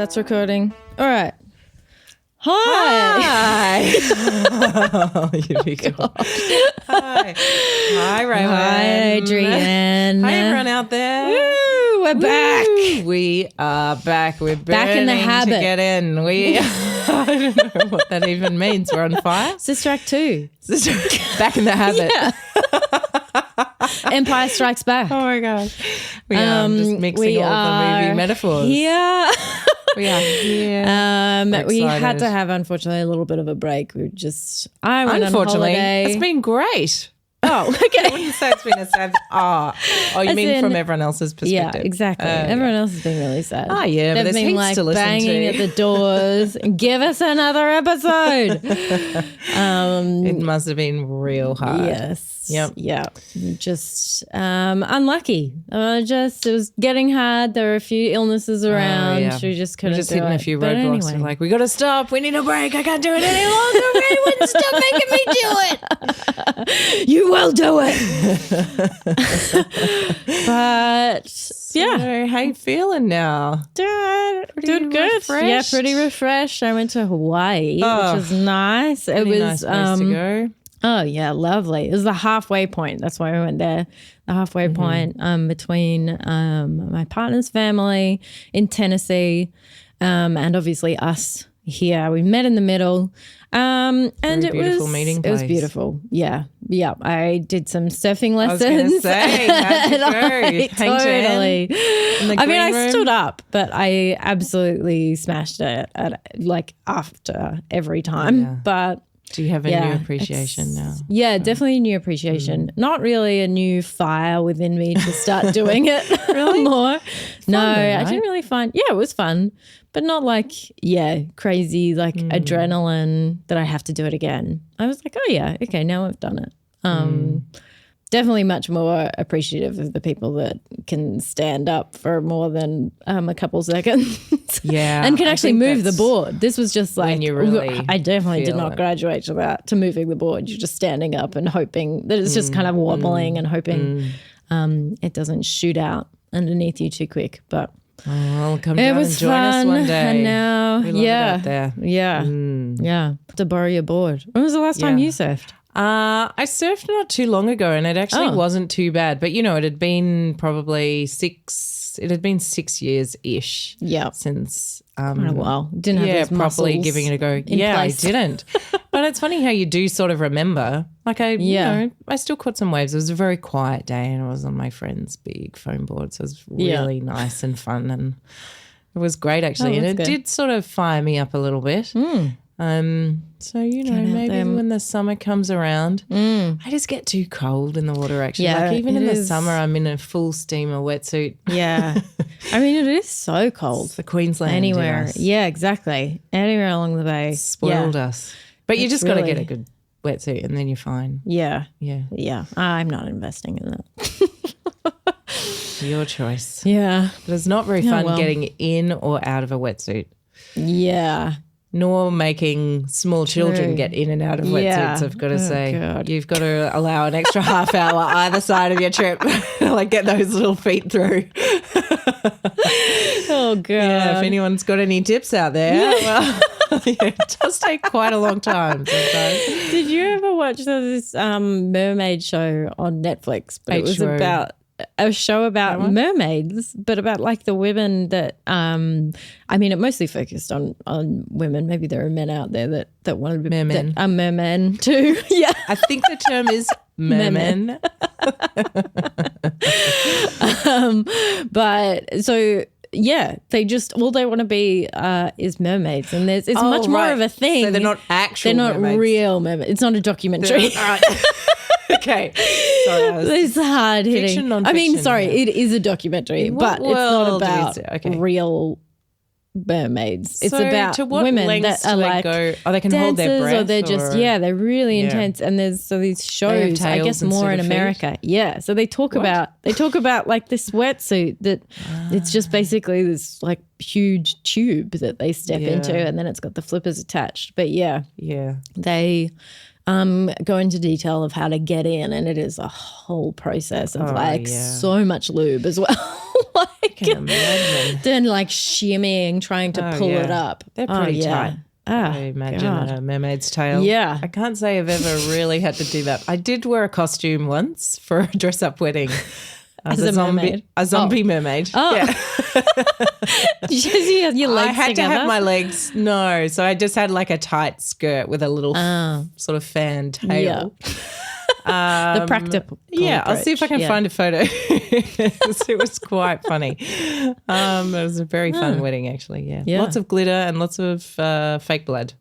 That's recording. All right. Hi. Oh, you be cool. Hi. Hi, Rowan. Hi, Adrienne. Hi, everyone out there. Woo, we're back. We are back. We're Back in the burning habit. to get in. I don't know what that even means. We're on fire. Sister Act 2. Back in the habit. Yeah. Empire Strikes Back. Oh, my God. We are just mixing all the movie metaphors. Yeah. We are here. We had excited. to have, unfortunately, a little bit of a break. I went on Unfortunately, holiday. it's been great. Oh, I okay. wouldn't say it's been a sad. You As mean in- from everyone else's perspective? Yeah, exactly. Everyone else has been really sad. Oh, yeah, but They've there's been heaps like to listen banging to. at the doors. Give us another episode. It must have been real hard. Yes. Yep. Yeah. Just unlucky. It was getting hard. There were a few illnesses around. yeah. We just We're couldn't just do hitting it. a few But roadblocks. anyway. We're like, we got to stop. We need a break. I can't do it any longer. Ray wouldn't stop making me do it. You will do it. But yeah. So, how you feeling now? Did good. refreshed? Yeah, pretty refreshed. I went to Hawaii, which was nice. It Pretty was nice place to go. Oh yeah, lovely. It was the halfway point. That's why we went there. The halfway point between my partner's family in Tennessee and obviously us here. We met in the middle. And Very it beautiful was meeting It was place. beautiful. Yeah. Yeah. I did some surfing I was going to lessons. say, how'd you go? I Hang totally. ten in the I mean, I green room? stood up, but I absolutely smashed it after every time. Yeah. But Do you have a yeah, new appreciation now? yeah, definitely a new appreciation. Not really a new fire within me to start doing it more. No, I right? didn't really find. Yeah, it was fun, but not like crazy adrenaline that I have to do it again. I was like, oh yeah, okay, now I've done it. Definitely much more appreciative of the people that can stand up for more than a couple seconds. Yeah. and can I actually think move the that's board. This was just like, you really I definitely did feel not it. graduate to that, to moving the board. You're just standing up and hoping that it's just kind of wobbling and hoping it doesn't shoot out underneath you too quick. But Oh, come it down was and join fun. us one day. And now, We love it out there. yeah. To borrow your board. When was the last time Yeah. you surfed? I surfed not too long ago and it actually Oh. wasn't too bad. But, it had been probably 6 years-ish Yeah. since Quite a while. Didn't have those properly muscles giving it a go. in Yeah, place. I didn't. But it's funny how you do sort of remember. Like I still caught some waves. It was a very quiet day and I was on my friend's big foam board. So it was really nice and fun and it was great actually. And it that's good. did sort of fire me up a little bit. So, maybe there. when the summer comes around, I just get too cold in the water actually. Yeah, like even it in the is. summer, I'm in a full steamer wetsuit. Yeah. I mean, it is so cold. The Queensland Anywhere. did us. Yeah, exactly. Anywhere along the bay. Spoiled us. But you It's just got to get really- a good wetsuit and then you're fine. Yeah. Yeah. Yeah. I'm not investing in that. Your choice. Yeah. But it's not very fun well. getting in or out of a wetsuit, Yeah. nor making small children True. get in and out of wetsuits, Yeah. I've got to Oh, say. God. You've got to allow an extra half hour either side of your trip. Like get those little feet through. Oh, God. Yeah, if anyone's got any tips out there, well, it does take quite a long time sometimes. Did you ever watch this mermaid show on Netflix? But it was H2O. about a show about mermaids, but about like the women that I mean, it mostly focused on women. Maybe there are men out there that want to be Mermen. mermen too. Yeah. I think the term is merman. But so yeah, they just all they want to be is mermaids, and it's much more right. of a thing. So they're not actual They're not mermaids. real mermaids. It's not a documentary. All right. Okay. Sorry, I was- It's hard hitting. Fiction, I mean, non-fiction, sorry, yeah. it is a documentary, In but what it's not world about is it? Okay. real mermaids. It's So about to what women lengths that are do they like go? Oh, they can hold their dancers, breath, or they're just or- they're really Yeah. intense. And there's these have shows, I tails guess, more instead in of feet? America. Yeah, so they talk about like this wetsuit that it's just basically this like huge tube that they step into, and then it's got the flippers attached. But yeah, Yeah. they go into detail of how to get in, and it is a whole process of so much lube as well. I can imagine. Then like shimmying, trying to pull it up. They're pretty tight. I imagine a mermaid's tail. Yeah. I can't say I've ever really had to do that. I did wear a costume once for a dress-up wedding. As a mermaid? A zombie mermaid. Oh. Yeah. Did you have your legs I had together? to have my legs. No. So I just had like a tight skirt with a little sort of fan tail. The practical. Yeah, I'll see if I can find a photo. It was quite funny. It was a very fun wedding, actually. Yeah. Lots of glitter and lots of fake blood.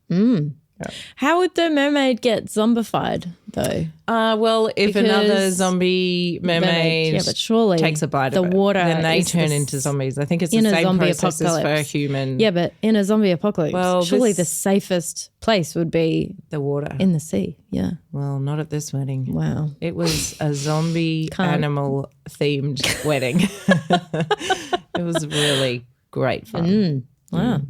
How would the mermaid get zombified, though? Well, if another zombie mermaid but surely takes a bite of it, water, then they turn into zombies. I think it's the same process as for a human. Yeah, but in a zombie apocalypse, surely the safest place would be the water in the sea. Yeah. Well, not at this wedding. Wow. It was a zombie animal themed wedding. It was really great fun. Wow.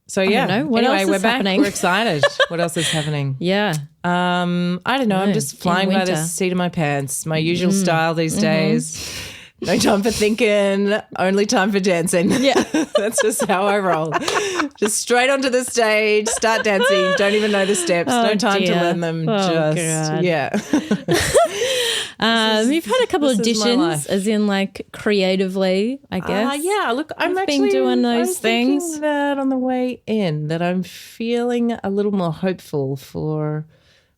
So yeah, I don't know. What anyway, else we're is back. happening? We're excited. What else is happening? Yeah. I don't know. I'm just flying by the winter. seat of my pants. My usual style these days. No time for thinking, only time for dancing. Yeah. That's just how I roll. Just straight onto the stage, start dancing, don't even know the steps, no time to learn them. God. Yeah. You've had a couple this is my auditions, life. as in like creatively, I guess. Yeah, look, I'm You've actually been doing those I was things. thinking that on the way in, that I'm feeling a little more hopeful for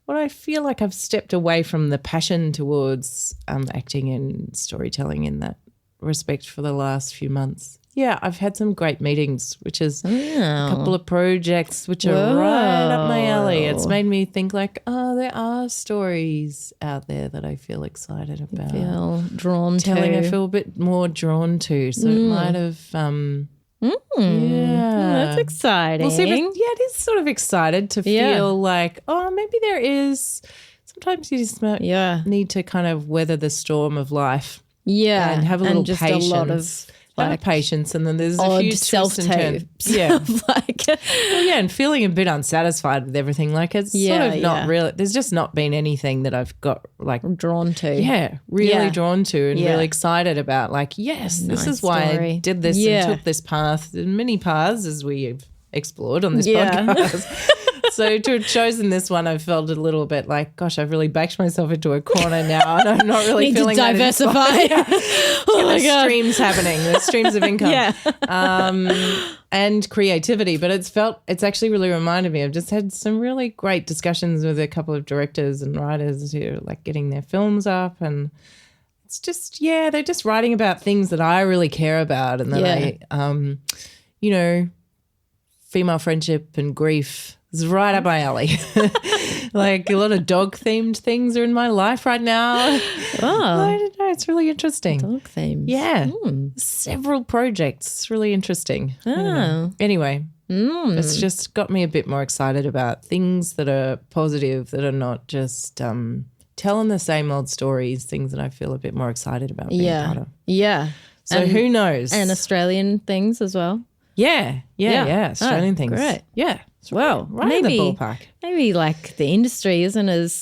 what I feel like I've stepped away from the passion towards acting and storytelling in that respect for the last few months. Yeah, I've had some great meetings, which is a couple of projects which are right up my alley. It's made me think like, there are stories out there that I feel excited about. Feel drawn Telling to. I feel a bit more drawn to. So it might have That's exciting. We'll see, but yeah, it is sort of excited to feel like, maybe there is. Sometimes you just need to kind of weather the storm of life. Yeah. And have a little just patience. a lot of like patience, and then there's a odd few twists and turns. self-tapes. And feeling a bit unsatisfied with everything. Like it's sort of not really. There's just not been anything that I've got like drawn to. Yeah, really drawn to and really excited about. Like, yes, this is why I did this and took this path, and many paths as we've explored on this podcast. So to have chosen this one, I felt a little bit like, gosh, I've really backed myself into a corner now, and I'm not really feeling to diversify. There's streams happening. There's streams of income. And creativity. But it's actually really reminded me. I've just had some really great discussions with a couple of directors and writers who are like getting their films up, and it's just, they're just writing about things that I really care about, and that I, female friendship and grief is right up my alley. Like a lot of dog-themed things are in my life right now. Oh. I don't know. It's really interesting. Dog themes. Yeah. Several projects. It's really interesting. Anyway, it's just got me a bit more excited about things that are positive, that are not just telling the same old stories, things that I feel a bit more excited about being part of. Yeah. So who knows? And Australian things as well. Yeah. Australian things. Great. Yeah. Well, right in the ballpark. Maybe like the industry isn't as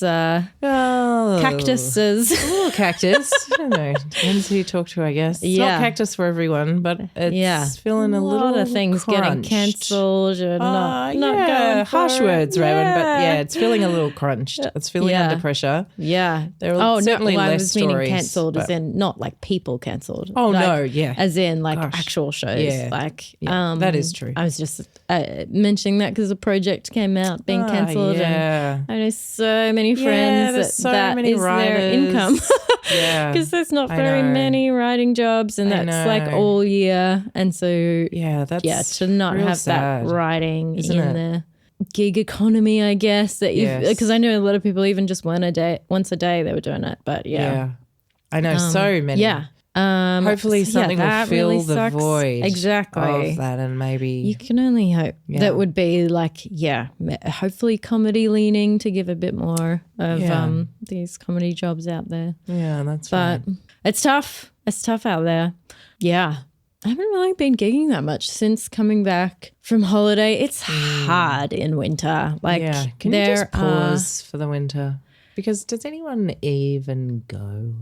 cactus as a little cactus. I don't know. Depends who you talk to, I guess. It's not cactus for everyone, but it's feeling a little lot of things crunched. Getting cancelled or not going for harsh it. words, Raven, but it's feeling a little crunched. It's feeling under pressure. Yeah. There are certainly less I was stories. meaning cancelled as in not like people cancelled. Oh, like, no, yeah. As in like actual shows. Yeah. Like that is true. I was just mentioning that because a project came out being cancelled. Yeah. And I know so many friends that many is writers. their income. Because there's not very many writing jobs, and that's like all year. And so that's to not have sad, that writing isn't in it? the gig economy, I guess, that because I know a lot of people even just once a day they were doing it. But I know so many. Yeah. Hopefully something will fill really the sucks. void exactly of that, and maybe you can only hope that would be like hopefully comedy leaning to give a bit more of these comedy jobs out there. Yeah, that's but right. It's tough. It's tough out there. Yeah. I haven't really been gigging that much since coming back from holiday. It's hard in winter. Like can you just pause for the winter? Because does anyone even go?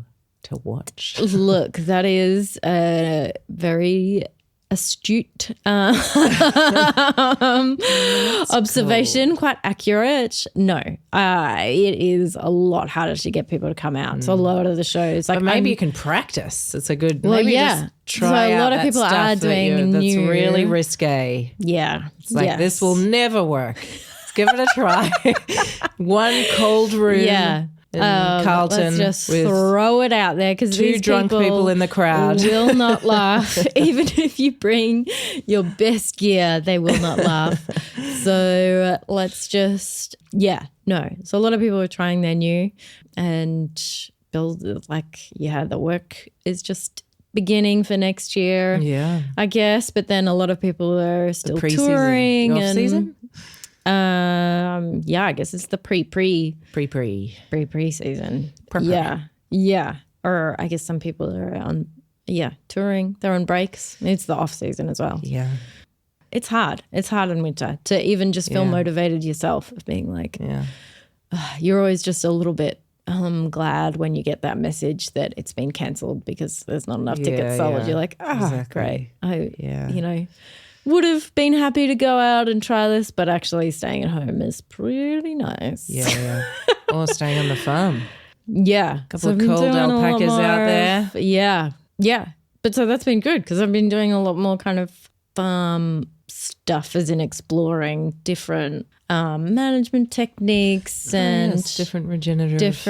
to watch. Look, that is a very astute observation, cold. quite accurate. No, it is a lot harder to get people to come out. So a lot of the shows, like But maybe you can practice. It's a good. Well, maybe yeah. just try So a lot out of that people stuff are that doing that's new- really risque. yeah, It's like this will never work. Let's give it a try. One cold room. yeah. In Carlton, let's just with throw it out there because two drunk people in the crowd will not laugh. Even if you bring your best gear, they will not laugh. So let's just, So a lot of people are trying their new and build the work is just beginning for next year. Yeah, I guess. But then a lot of people are still pre-season. touring. Off-season? I guess it's the pre-season. Pre-pre. Yeah. Or I guess some people are on, touring. They're on breaks. It's the off season as well. Yeah. It's hard. It's hard in winter to even just feel motivated yourself of being like, you're always just a little bit glad when you get that message that it's been cancelled because there's not enough tickets sold. Yeah. You're like, Exactly. great. Would have been happy to go out and try this, but actually staying at home is pretty nice. Yeah. Or staying on the farm. Yeah. Couple of cold alpacas out there. Yeah. But so that's been good because I've been doing a lot more kind of farm stuff as in exploring different management techniques and different regenerative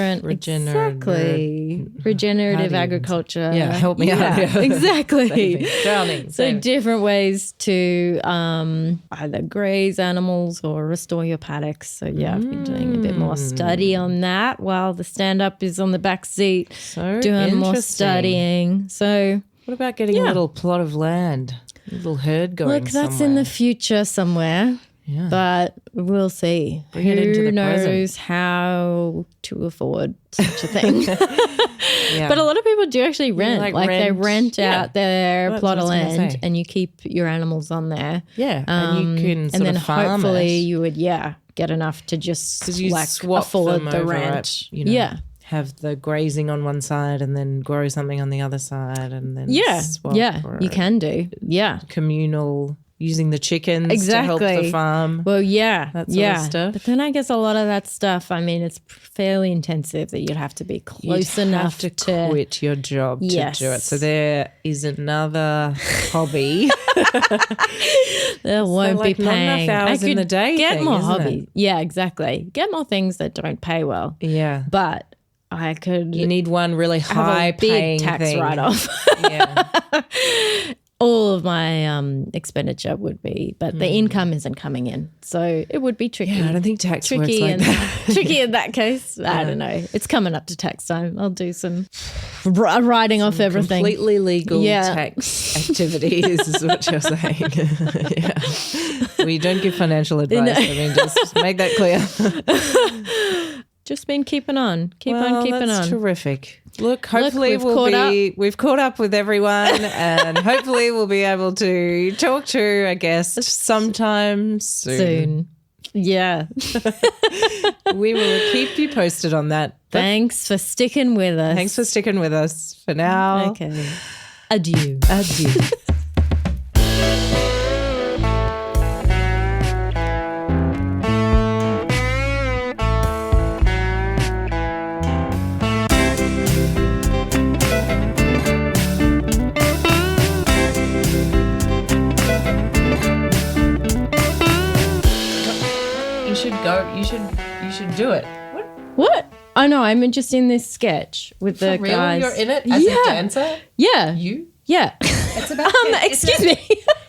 agriculture. Help me out here. Exactly. Drowning. So different ways to either graze animals or restore your paddocks. So I've been doing a bit more study on that while the stand-up is on the back seat doing more studying. So what about getting a little plot of land, a little herd going look, that's in the future somewhere. Yeah. But we'll see. Bring it into the knows present. How to afford such a thing? But a lot of people do actually rent. They rent out their plot of land and you keep your animals on there. Yeah. And you can sort of farm hopefully it. you would, get enough to just swap afford them the over rent. Have the grazing on one side and then grow something on the other side and then swap. You can do. Yeah. Communal, using the chickens to help the farm. Well, that sort of stuff. But then I guess a lot of that stuff, I mean, it's fairly intensive that you'd have to be close enough to quit your job to do it. So there is another hobby. There won't be paying. Not enough hours in the day. Get more hobbies. It? Yeah, exactly. Get more things that don't pay well. Yeah. But I could. You need one really high paying tax thing. write-off. Yeah. All of my expenditure would be, but the income isn't coming in, so it would be tricky. Yeah, I don't think tax works like that. Tricky in that case. I don't know. It's coming up to tax time. I'll do some writing off everything. Completely legal tax activities is what you're saying. We don't give financial advice. I mean, just make that clear. Just been keeping on. Keep on keeping that's on. Terrific. Look, hopefully we've caught up with everyone and hopefully we'll be able to talk to a guest sometime soon. Yeah. We will keep you posted on that. Thanks for sticking with us. Thanks for sticking with us for now. Okay. Adieu. You should do it. What? Oh no, I'm just in this sketch with the For real? guys. You're in it as a dancer? Yeah. You? Yeah. It's about excuse me.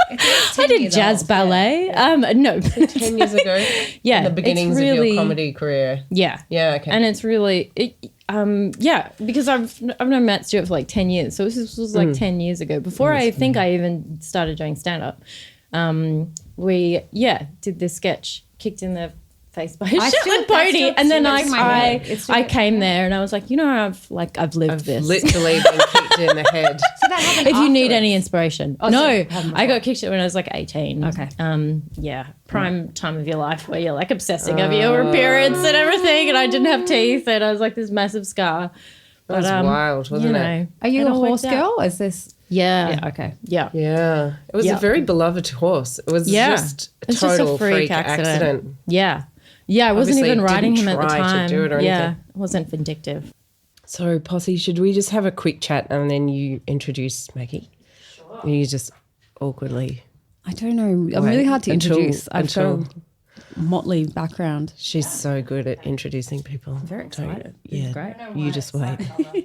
I did jazz ballet. No. 10 years ago. Yeah. In the beginnings of your comedy career. Yeah. Yeah, okay. And it's really because I've known Matt Stewart for like 10 years. So this was like 10 years ago. Before I think I even started doing stand up. We did this sketch, kicked in the face by a Shetland pony, and then I came there and I was like, I've lived this. Literally been kicked in the head. So that happened if you need any inspiration. Oh, no, I got kicked when I was like 18. Okay. Prime time of your life where you're like obsessing over your appearance and everything, and I didn't have teeth and I was like this massive scar. That was wild, wasn't it? Are you it a all horse worked out. girl? Is this? Yeah. Yeah. Okay. Yeah. Yeah. It was a very beloved horse. It was just a It's just total a freak accident. Yeah. Yeah, I wasn't Obviously even riding didn't him at the try to time. do it or yeah, anything. it wasn't vindictive. So, Posse, should we just have a quick chat and then you introduce Maggie? Sure. You just awkwardly. I don't know. I'm really hard to introduce. I've got until a motley background. she's so good at introducing people. Very excited. Yeah, Great. you just wait.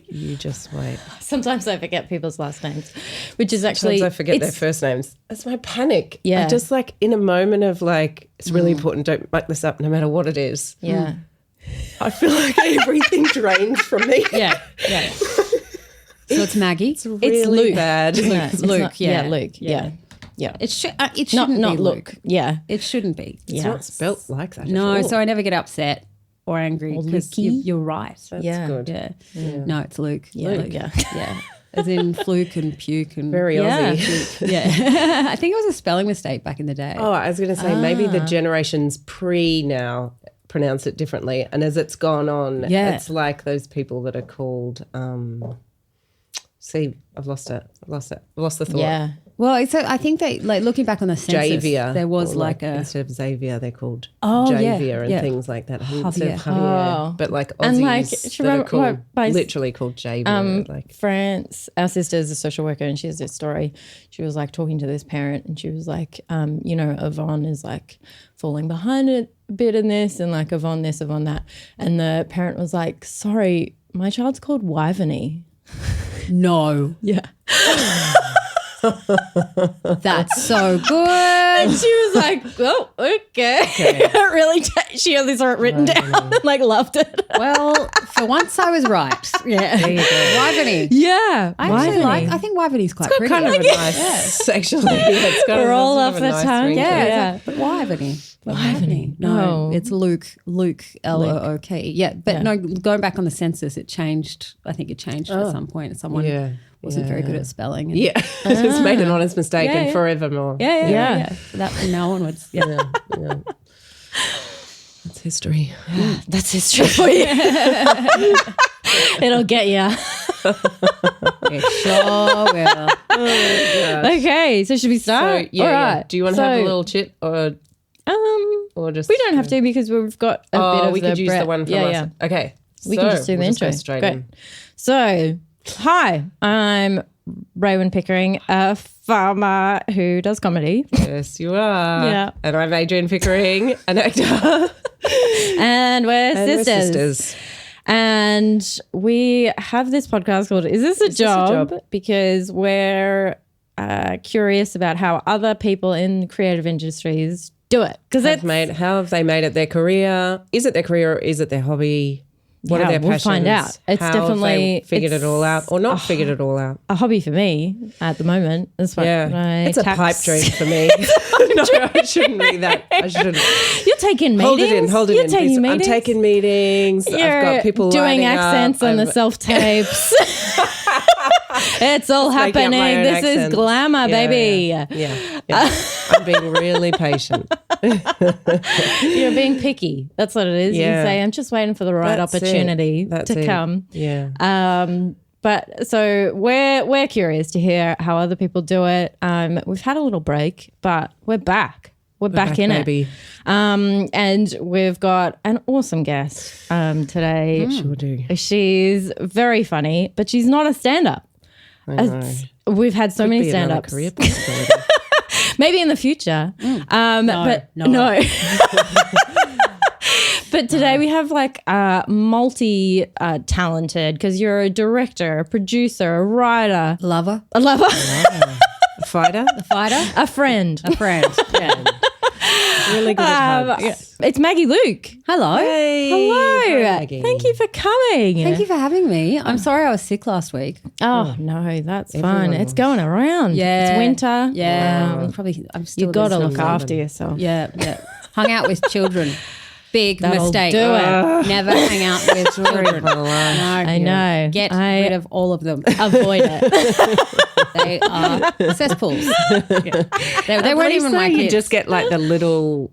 You just wait. Sometimes I forget people's last names, which is actually Sometimes I forget their first names. That's my panic. Yeah. I just like in a moment of like, it's really important. Don't muck this up no matter what it is. Yeah. I feel like everything drains from me. Yeah. Yeah. So it's Maggie. It's really Luke. bad. It's Luke, not- yeah. Luke. Yeah. Yeah. It shouldn't Not be Luke. Yeah. It shouldn't be. It's not spelt like that. No, at all. so I never get upset or angry because Lukey. you're right. That's Yeah. good. Yeah. No, it's Luke. Yeah. Luke. Yeah. Yeah. As in fluke and puke and Very Yeah. Aussie. yeah. I think it was a spelling mistake back in the day. Oh, I was going to say maybe the generations pre now pronounce it differently, and as it's gone on, Yeah. it's like those people that are called. See, I've lost it. I've lost the thought. Yeah. Well, I think they like looking back on the census, Javier. there was or like a instead of Xavier, they're called Oh, yeah, Javier and yeah. things like that. Instead of Javier. Javier. Oh. But like And, like, Aussies do you that are remember called, my literally called Javier. like France, our sister is a social worker, and she has this story. She was like talking to this parent, and she was like, you know, Yvonne is like falling behind a bit in this, and like Yvonne this, Yvonne that. And the parent was like, sorry, my child's called Wyverney. no. Yeah. That's so good. And she was like, oh, okay. Really, she had this written down and like loved it. Well, for once I was right. Yeah. Wyverney. Yeah. I actually I think Wyverney's quite pretty. kind of a nice, actually. It's got We're all sort off of a the nice tongue. ring to it. Yeah. But Wyverney. Wyverney. No, No. it's Luke. Luke, L-O-O-K. Yeah, but no, going back on the census, it changed. I think it changed at some point. Someone wasn't very good at spelling. And Yeah, it's made an honest mistake and forevermore. Yeah. That no one would. Yeah. Yeah. That's history. That's history for you. It'll get you. It sure will. Okay, so should we start? So, All right. Do you want to have a little chit or just? We don't have to because we've got a bit of we could use breadth. the one from last. Okay, We can just do the intro. Go straight Great. in. So, hi, I'm Raywyn Pickering, a farmer who does comedy. Yes, you are. Yeah. And I'm Adrian Pickering, an actor. And we're And we're sisters. sisters. And we have this podcast called Is This a Job? Because we're curious about how other people in creative industries do it. Because How have they made it their career? Is it their career or is it their hobby? What are their we'll passions? find out. It's How definitely have they figured it all out or not figured it all out. a hobby for me at the moment. That's what It's a pipe dream for me. No, I shouldn't be that. I shouldn't. You're taking meetings. Hold it You're in. taking I'm meetings. taking meetings. You're I've got people doing lining accents up. on the self-tapes. It's all making up my happening. own This is accents. glamour, baby. Yeah. I'm being really patient. You're being picky. That's what it is. You Yeah. say, I'm just waiting for the right That's it. opportunity That's to it. come. Yeah. But so we're curious to hear how other people do it. We've had a little break, but we're back. We're back in baby. it. And we've got an awesome guest today. Sure do. She's very funny, but she's not a stand-up. We've had so many Be another stand-ups. career possibility. Maybe in the future. But no. But today we have like multi-talented because you're a director, a producer, a writer, Lover, a lover, A fighter. a fighter, a friend. a friend. Yeah. Really good at hugs. It's Maggie Looke. Hello. Hey. Hello. Hi, Maggie. Thank you for coming. Thank you for having me. I'm sorry I was sick last week. Oh, no, that's fun. Everyone It's was. going around. Yeah. It's winter. Yeah. I'm still You got to there's look no- after yourself. Yeah. Hung out with children. Big That'll mistake. do it. Never hang out with children. No, I know. Get rid of all of them. Avoid it. They are cesspools. They weren't even my kids. You just get like the little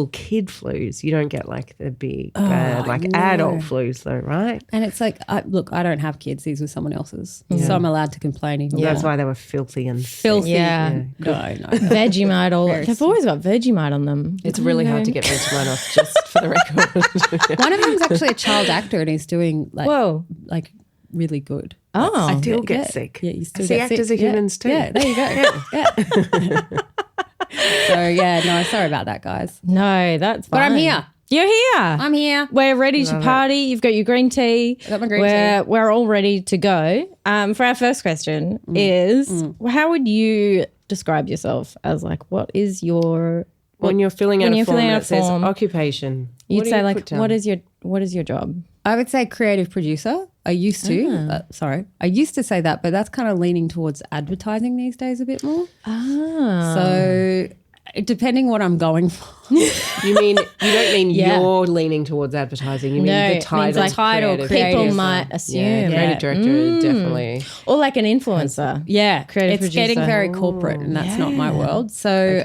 kid flus. You don't get like the big bad adult flus though, right? And it's like, look, I don't have kids. These were someone else's. So I'm allowed to complain. Even That's why they were filthy and filthy. Yeah. No. Vegemite they've always got Vegemite on them. It's really hard to get Vegemite off, just for the record. One of them is actually a child actor and he's doing like really good. Oh. I still get sick. Yeah, you still I see get actors sick. are humans too. Yeah, there you go. Yeah. So no, sorry about that, guys. No, that's fine. But I'm here. You're here. I'm here. We're ready to party. You've got your green tea. I got my green tea. We're all ready to go. For our first question is, how would you describe yourself as like, what is your... When you're filling out a form that says form, occupation, you'd say like, what is your job? I would say creative producer. I used to. I used to say that, but that's kind of leaning towards advertising these days a bit more. So depending what I'm going for. You don't mean you're leaning towards advertising. You mean the title. Like creative people producer. might assume. Creative director, definitely. Or like an influencer. It's Creative producer. getting very corporate and that's not my world. So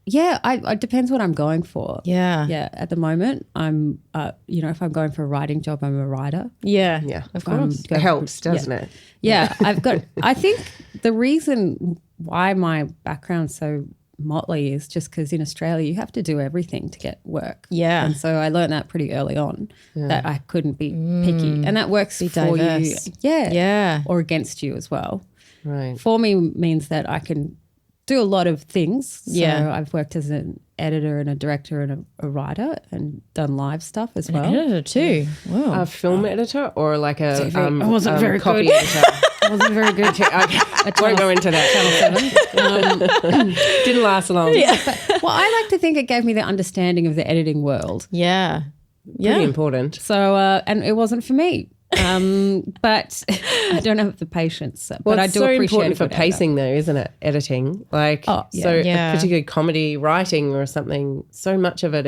it depends what I'm going for. Yeah. At the moment, I'm, if I'm going for a writing job, I'm a writer. Yeah. Yeah, of course. It helps, doesn't it? Yeah, I think the reason why my background's so motley is just because in Australia you have to do everything to get work. Yeah. And so I learned that pretty early on that I couldn't be picky. And that works for diverse. you. Yeah. Yeah. Or against you as well. Right. For me means that I can do a lot of things. So I've worked as an editor and a director and a writer and done live stuff as well. Editor too. Wow. A film editor or like a I wasn't very copy good. editor? I wasn't very good. I won't go into that. Channel 7. Didn't last long. Well, I like to think it gave me the understanding of the editing world. Yeah. Pretty important. So, and it wasn't for me. But I don't have the patience. But I do so appreciate important a for good pacing though, isn't it? Editing. Particularly comedy writing or something, so much of it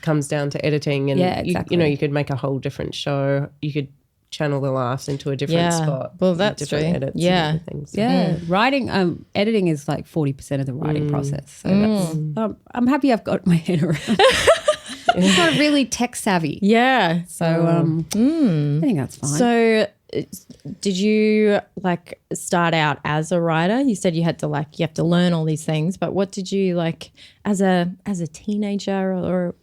comes down to editing and exactly. you could make a whole different show. You could channel the laughs into a different spot. Well, that's different true. edits Yeah. and everything. So. Yeah, writing, editing is like 40% of the writing process. So that's, I'm happy I've got my head around. It's not really tech savvy. Yeah. So I think that's fine. So did you like start out as a writer? You said you have to learn all these things, but what did you like as a teenager or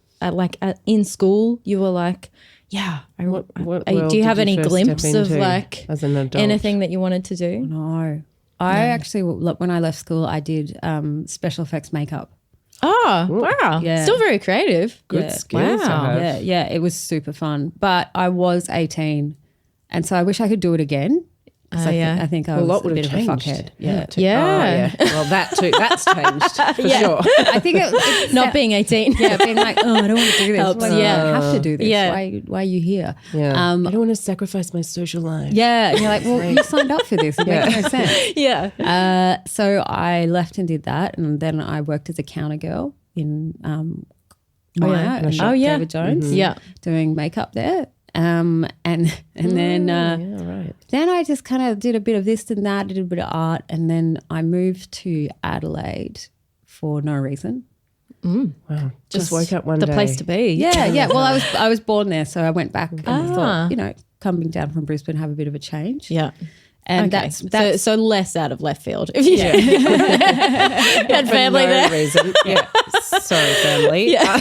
in school you were like, do you have any glimpse of like as an adult? Anything that you wanted to do? No. I actually, look, when I left school, I did special effects makeup. Oh, wow. Yeah. Still very creative. Good skills to Wow. have. Yeah, it was super fun. But I was 18 and so I wish I could do it again. I think I was a bit of a fuckhead. Yeah. Yeah. Well, that too. That's changed for sure. I think it's Not being 18. being like, I don't want to do this. Helps. Well, I have to do this. Yeah. Why are you here? Yeah. I don't want to sacrifice my social life. Yeah. And you're like, well, you signed up for this. It makes no sense. Yeah. So I left and did that. And then I worked as a counter girl in Maya, a shop, David Jones. Yeah. Doing makeup there. And then then I just kind of did a bit of this and that, did a bit of art, and then I moved to Adelaide for no reason. Wow. Just woke up one the day. place to be. Yeah. Well, I was born there, so I went back and thought, coming down from Brisbane, have a bit of a change. Yeah. And Okay. that's so less out of left field. If you had family no there. reason. Yeah. Sorry, family. Yeah.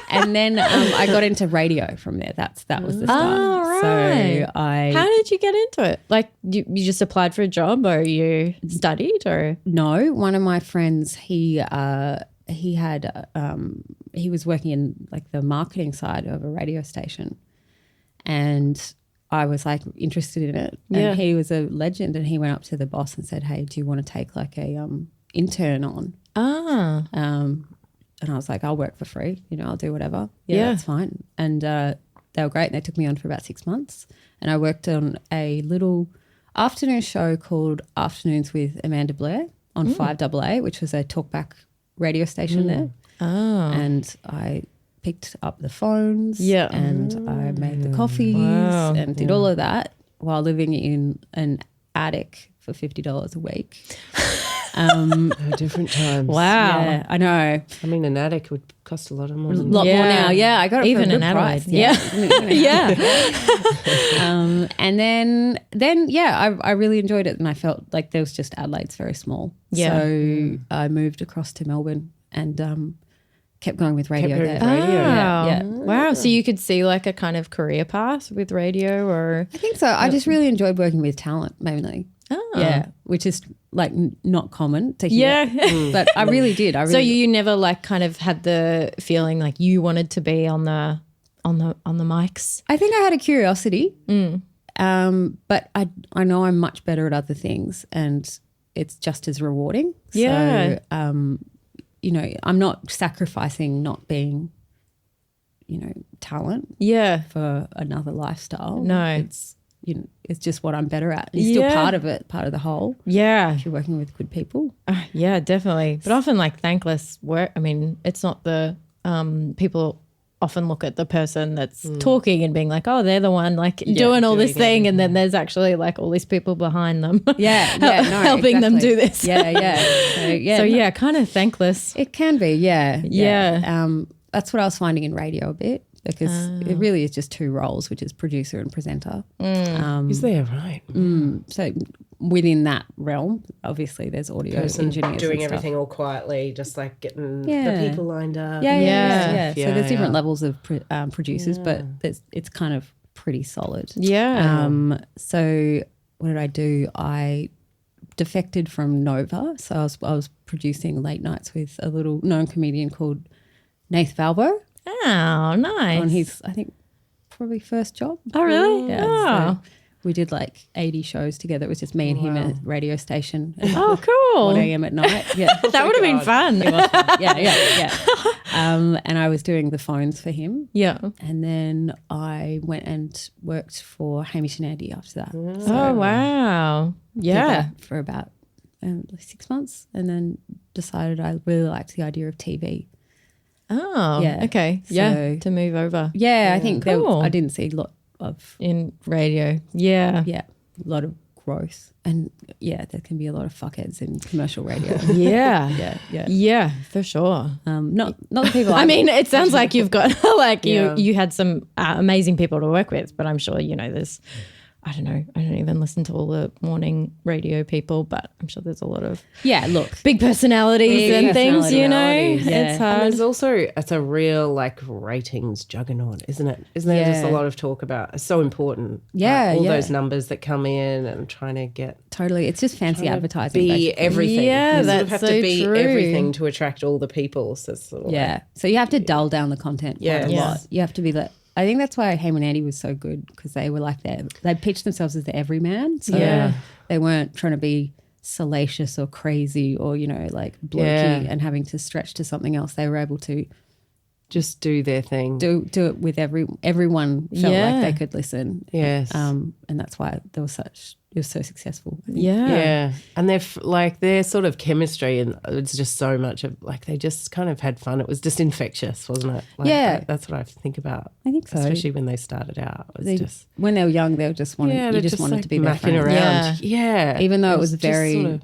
and then I got into radio from there. That was the start. Oh, right. So How did you get into it? Like you just applied for a job or you studied or? No, one of my friends, he was working in like the marketing side of a radio station, and I was like interested in it. And he was a legend, and he went up to the boss and said, "Hey, do you want to take like a intern on?" And I was like, "I'll work for free. I'll do whatever. Yeah, that's fine." And they were great. And they took me on for about 6 months, and I worked on a little afternoon show called Afternoons with Amanda Blair on 5AA, which was a talkback radio station there. Oh. And I picked up the phones Yeah. and I made the coffees Wow. and did all of that while living in an attic for $50 a week. Different times. Wow. Yeah, I know. I mean, an attic would cost a lot of money. A lot more now. Yeah, I got it Even for a in good Adelaide. price. Yeah. And then I really enjoyed it, and I felt like there was just Adelaide's very small. Yeah. So I moved across to Melbourne and kept going with radio going there. with radio. Yeah. Wow. So you could see like a kind of career path with radio, or I think so. I just really enjoyed working with talent mainly. Oh. Yeah, which is like not common to hear. Yeah. But I really did. I really So you never like kind of had the feeling like you wanted to be on the mics? I think I had a curiosity, but I know I'm much better at other things, and it's just as rewarding. Yeah. So, I'm not sacrificing not being, talent Yeah. for another lifestyle. No. It's it's just what I'm better at. You're still part of it, part of the whole. Yeah. If you're working with good people. Yeah, definitely. But often like thankless work, I mean, it's not the people often look at the person that's talking and being like, oh, they're the one like doing all this thing. And then there's actually like all these people behind them. Helping them do this. Yeah. Kind of thankless. It can be, yeah. Yeah. That's what I was finding in radio a bit, because it really is just two roles, which is producer and presenter. Is there, right? So within that realm, obviously there's audio engineers doing and stuff. everything all quietly, just like getting the people lined up. Yeah. So there's different levels of producers, but it's kind of pretty solid. Yeah. So what did I do? I defected from Nova. So I was producing late nights with a little known comedian called Nath Valbo Oh, nice. on his, I think, probably first job. Oh, really? Yeah. Oh. So we did like 80 shows together. It was just me and him at a radio station. Oh, cool. 1 a.m. at night. Yeah. That would have been fun. Yeah. And I was doing the phones for him. Yeah. And then I went and worked for Hamish and Andy after that. Oh, wow. Did Yeah. that for about 6 months, and then decided I really liked the idea of TV. Oh, Yeah. okay. So- Yeah, to move over Yeah, I think Cool. I didn't see a lot of in radio. Yeah. a lot of growth, and there can be a lot of fuckheads in commercial radio. Yeah. Yeah. Yeah, for sure. Not the people. I mean, it sounds like you've got like you had some amazing people to work with, but I'm sure, there's, I don't know, I don't even listen to all the morning radio people, but I'm sure there's a lot of big personalities and things, personalities. Yeah. It's And hard. there's also, it's a real like ratings juggernaut, isn't it? Isn't there just a lot of talk about, it's so important. Yeah, all yeah. those numbers that come in and trying to get Totally, it's just fancy advertising. be basically. everything. Yeah, You sort of that's have so to be true. everything to attract all the people. So it's sort of like, So you have to dull down the content quite a Yes. lot. You have to be I think that's why Ham and Andy was so good, because they were like they pitched themselves as the everyman. So they weren't trying to be salacious or crazy or, like blokey and having to stretch to something else. They were able to just do their thing. do it with everyone felt like they could listen. Yes. And that's why it was so successful. I think. Yeah. And their sort of chemistry, and it's just so much of like they just kind of had fun. It was just infectious, wasn't it? Like, that's what I think about. I think so. Especially when they started out. It was just when they were young, they just wanted you just wanted like to be their mucking friend. around. Yeah. Even though it was just very sort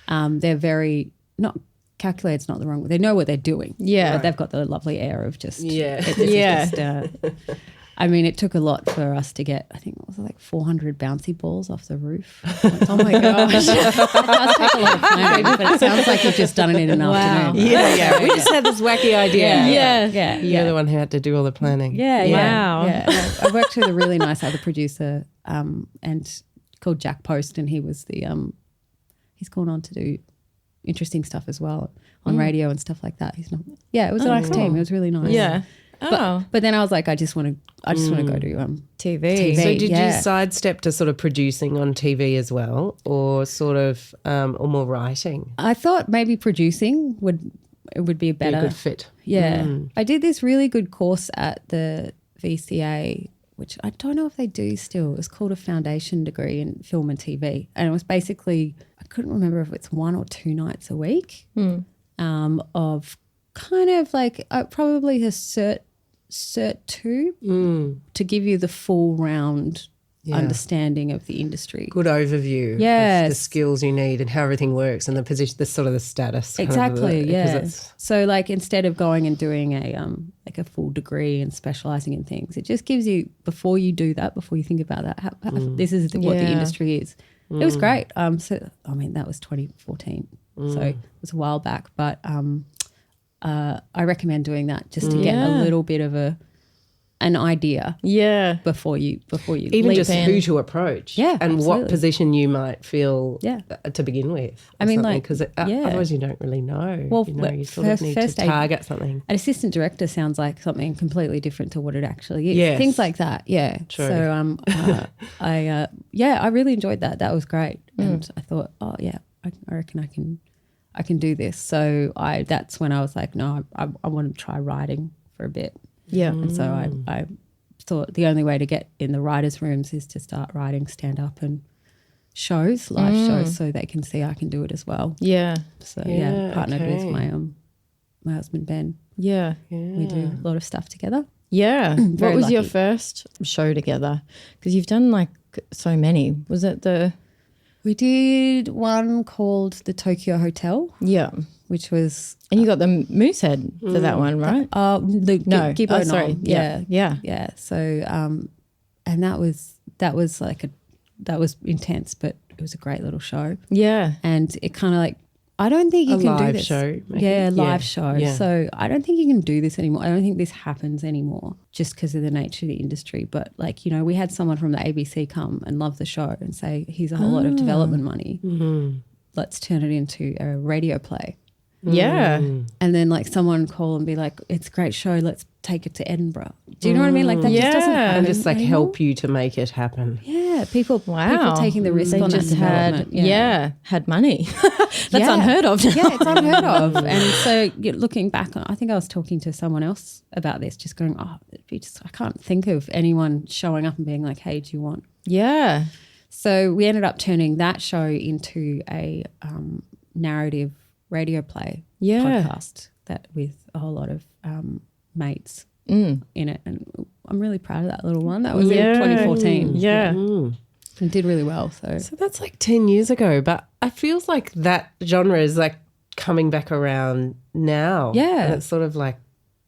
of, they're very not calculated's not the wrong word. They know what they're doing. Yeah. But they've got the lovely air of just Yeah. I mean, it took a lot for us to get, I think, was it like 400 bouncy balls off the roof? Oh my gosh. It does take a lot of planning, but it sounds like you've just done it in an afternoon. yeah. We just had this wacky idea. Yeah. You're the one who had to do all the planning. Yeah. Wow. Yeah. I worked with a really nice other producer and called Jack Post, and he was he's gone on to do interesting stuff as well on radio and stuff like that. It was a nice team. It was really nice. Yeah. But then I was like, I just want to go to TV. So did you Yeah. sidestep to sort of producing on TV as well, or sort of or more writing? I thought maybe producing would be Be better. a good fit. Yeah. I did this really good course at the VCA, which I don't know if they do still. It was called a foundation degree in film and TV. And it was basically, I couldn't remember if it's 1 or 2 nights a week of kind of like probably a Cert 2 to give you the full round understanding of the industry. Good overview of the skills you need and how everything works and the position, the sort of the status. Exactly, So like instead of going and doing a full degree and specialising in things, it just gives you, before you do that, before you think about that, how this is what the industry is. It was great. So I mean, that was 2014, so it was a while back, but I recommend doing that just to get a little bit of an idea before you even just in. who to approach and absolutely. what position you might feel to begin with. I mean, like, because otherwise you don't really know. Well, you sort of need to target something. An assistant director sounds like something completely different to what it actually is. Yes. Things like that. Yeah. True. So I really enjoyed that. That was great. And I thought, I reckon I can do this. So that's when I was like, no, I want to try writing for a bit. Yeah. And so I thought the only way to get in the writers' rooms is to start writing stand-up and shows, live shows, so they can see I can do it as well. Yeah. So, partnered with my husband, Ben. Yeah. We do a lot of stuff together. Yeah. What was your lucky. first show together? Because you've done like so many. Was it We did one called the Tokyo Hotel, which was... And you got the moose head for that one, right? Gibbo sorry. Nom. Yeah. So, and that was intense, but it was a great little show. Yeah. And it kind of like, I don't think you can do this. Show, maybe? Yeah, live show. Yeah. So I don't think you can do this anymore. I don't think this happens anymore just because of the nature of the industry. But like, we had someone from the ABC come and love the show and say, here's a whole lot of development money. Mm-hmm. Let's turn it into a radio play. Yeah. And then like someone call and be like, it's a great show, let's take it to Edinburgh. Do you know what I mean? Like that just doesn't happen. And just like anymore. help you to make it happen. Yeah, people taking the risk They on just that development. had money. That's unheard of now. Yeah, it's unheard of. And so looking back, I think I was talking to someone else about this, just going, I can't think of anyone showing up and being like, hey, do you want? Yeah. So we ended up turning that show into a narrative radio play podcast that with a whole lot of mates in it. And I'm really proud of that little one. That was in 2014. Yeah. It did really well. So that's like 10 years ago, but I feels like that genre is like coming back around now. Yeah. And it's sort of like,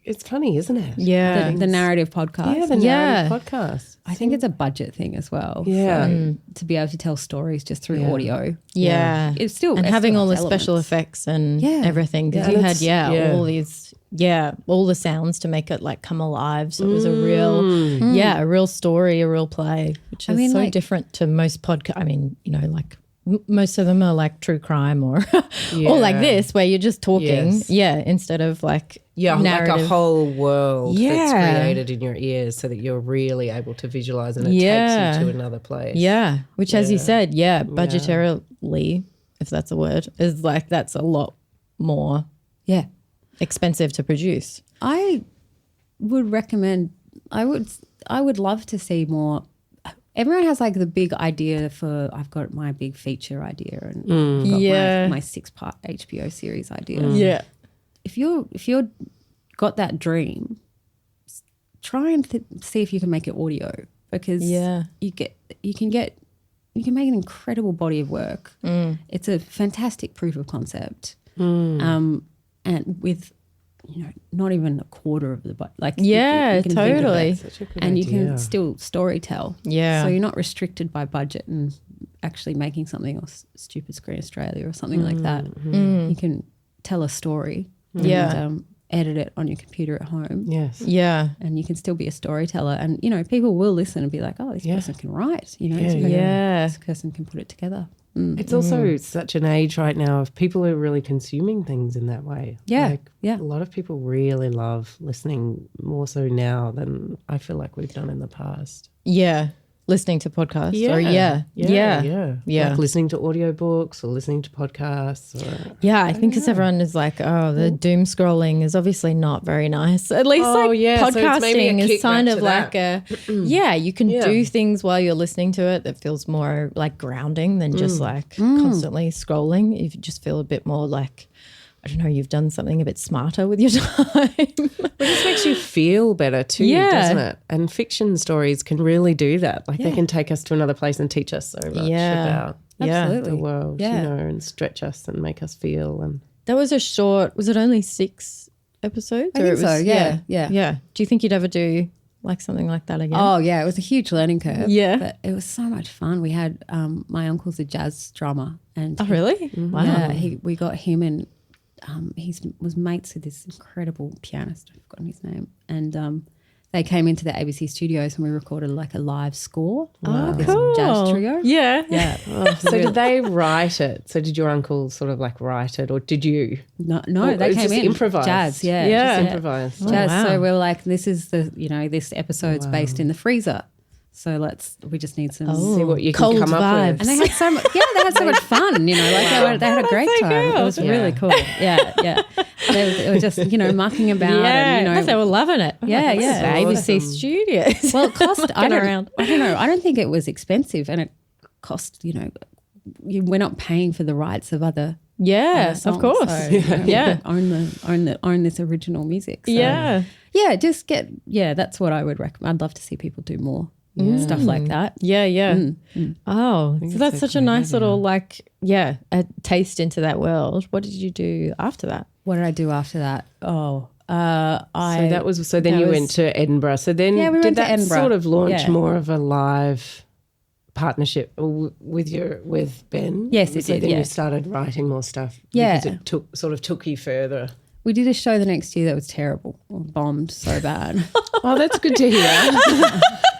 it's funny, isn't it? Yeah. The narrative podcast. Yeah, the narrative podcast. I think it's a budget thing as well. Yeah. So to be able to tell stories just through audio. Yeah. It's still and having all the elements. special effects and Yeah. everything. Because you had all these all the sounds to make it like come alive. So it was a real story, a real play, which is so different to most podcasts. I mean, like most of them are like true crime or or like this where you're just talking. Yes. Instead of like like narrative. a whole world that's created in your ears so that you're really able to visualize and it takes you to another place. Yeah, which as you said, budgetarily, if that's a word, is like that's a lot more expensive to produce. I would recommend, I would love to see more. Everyone has like the big idea for, I've got my big feature idea and got my 6-part HBO series idea. Yeah. If you're got that dream, try and see if you can make it audio because you can make an incredible body of work. It's a fantastic proof of concept, and with not even a quarter of the like you can totally, Such a good and idea. you can still story tell. Yeah, so you're not restricted by budget and actually making something or Stupid Screen Australia or something like that. You can tell a story. And, edit it on your computer at home. Yes. Yeah. And you can still be a storyteller. And, people will listen and be like, oh, this person can write. This person can put it together. It's also such an age right now of people who are really consuming things in that way. Yeah. A lot of people really love listening more so now than I feel like we've done in the past. Yeah. Listening to podcasts. Like listening to audiobooks or listening to podcasts. I think because everyone is like, the doom scrolling is obviously not very nice. At least podcasting is kind of like you can do things while you're listening to it that feels more like grounding than just like constantly scrolling. You just feel a bit more like don't know, you've done something a bit smarter with your time. It just makes you feel better too, doesn't it? And fiction stories can really do that. Like they can take us to another place and teach us so much about the world, and stretch us and make us feel. And that was a short, was it only 6 episodes? I think so, yeah. Do you think you'd ever do like something like that again? Oh, yeah, it was a huge learning curve. Yeah. But it was so much fun. We had my uncle's a jazz drummer. And really? Wow. Yeah, we got him and he was mates with this incredible pianist. I've forgotten his name. And they came into the ABC studios and we recorded like a live score. Oh, this cool. jazz trio. Yeah. Yeah. so did they write it? So did your uncle sort of like write it or did you? No, or they came just in. Improvised? Jazz, yeah. Just improvised. Jazz. wow. So we were like, this is this episode's based in the freezer. So we just need some see what you cold can come vibes. up with. And they had so much, they had so much fun, like they had a great time. It was really cool. Yeah. They were just, mucking about. Yeah, and, they were loving it. Yeah. ABC Studios. Well, it cost, I around. don't know. I don't think it was expensive and it cost, we're not paying for the rights of other Yes, songs, of course. so, own this original music. So, Yeah. That's what I would recommend. I'd love to see people do more stuff like that. Yeah. Oh, so that's such a nice little a taste into that world. What did you do after that? What did I do after that? Oh, so then you went to Edinburgh. So then we went did to that Edinburgh. sort of launch Yeah. more of a live partnership with Ben? Yes, it so did, then yeah. you started writing more stuff. Yeah. Because it took you further. We did a show the next year that was terrible, bombed so bad. Oh, that's good to hear.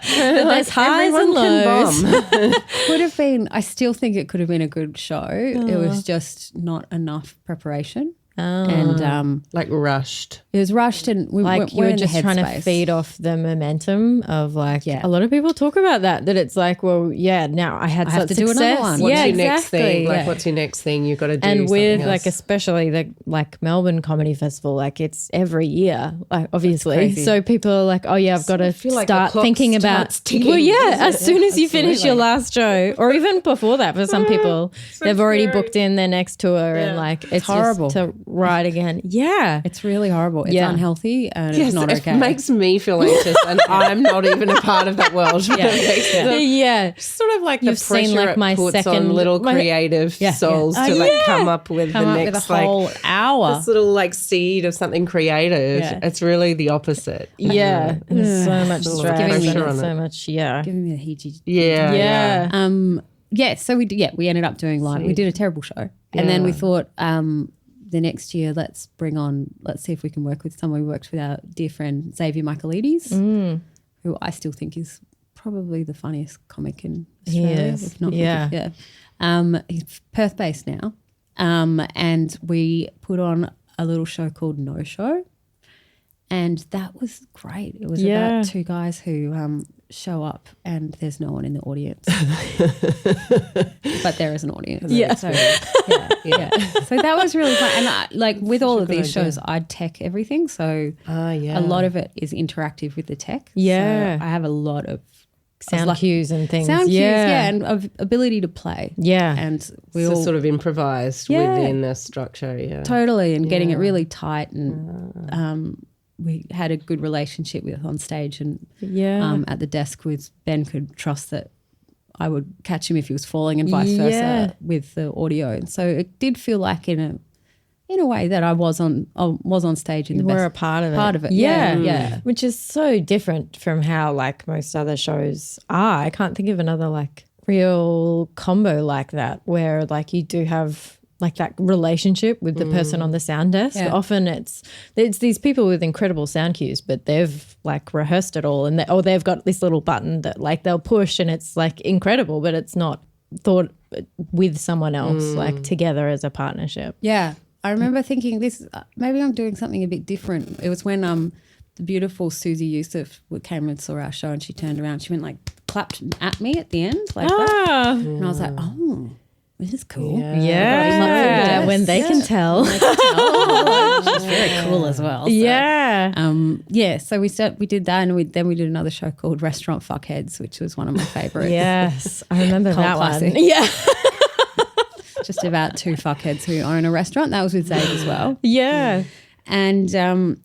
There's highs and everyone lows. can bomb. Could have been. I still think it could have been a good show. It was just not enough preparation. And Like rushed. it was rushed and we Like weren't you were in the just trying to headspace. feed off the momentum of Yeah. a lot of people talk about that it's like, well, now I had I have such to do success. another one. What's Yeah, your next exactly. thing? Like, Yeah. what's your next thing you've got to do? And with something else? especially the Melbourne Comedy Festival, it's every year, obviously. crazy. So people are like, oh yeah, I've got to feel like the start clock thinking about. starts ticking. Well, yeah, as soon as you finish your Absolutely. last show, or even before that, for some people, they've already booked in their next tour, and it's horrible. just to write again. Yeah, It's really horrible. It's Yeah. unhealthy and Yes, it's not it okay. makes me feel anxious, and I'm not even a part of that world. yeah. Sort of like You've the pressure seen, like, my it puts on second- little my- creative souls to come up with Come the up next with a whole hour. this little seed of something creative. Yeah. It's really the opposite. Yeah, there's so much It's a lot of stress pressure and on so it. much, Giving me the heebie. Yeah. So we ended up doing live. We did a terrible show. And then we thought the next year let's see if we can work with someone. We worked with our dear friend Xavier Michaelides, who I still think is probably the funniest comic in Australia. is. If not, Yeah. He's Perth based now. And we put on a little show called No Show. And that was great. It was about 2 guys who show up and there's no one in the audience. But there is an audience. Yeah. So, yeah. So that was really fun. And with all of these shows, I'd tech everything. So a lot of it is interactive with the tech. Yeah. So I have a lot of sound cues and things. sound cues, and of ability to play. Yeah. And we So all sort of improvised within a structure. Yeah. totally and getting it really tight and we had a good relationship with on stage and at the desk with Ben could trust that I would catch him if he was falling and vice versa with the audio. And so it did feel like in a way that I was on stage in the We're best a part of it. part of it. Yeah. Which is so different from how most other shows are. I can't think of another real combo like that where you do have that relationship with the person on the sound desk. Yeah. Often it's these people with incredible sound cues, but they've rehearsed it all and they've got this little button that they'll push and it's incredible, but it's not thought with someone else together as a partnership. Yeah. I remember thinking this, maybe I'm doing something a bit different. It was when the beautiful Susie Youssef came and saw our show and she turned around, she went clapped at me at the end that. And I was like, oh, this is cool. Yeah. When they can tell. She's very cool as well. So. Yeah. So we did that and then we did another show called Restaurant Fuckheads, which was one of my favourites. Yes. I remember Cult that classic. one. Yeah. just about two fuckheads who own a restaurant. That was with Zaid as well. Yeah. And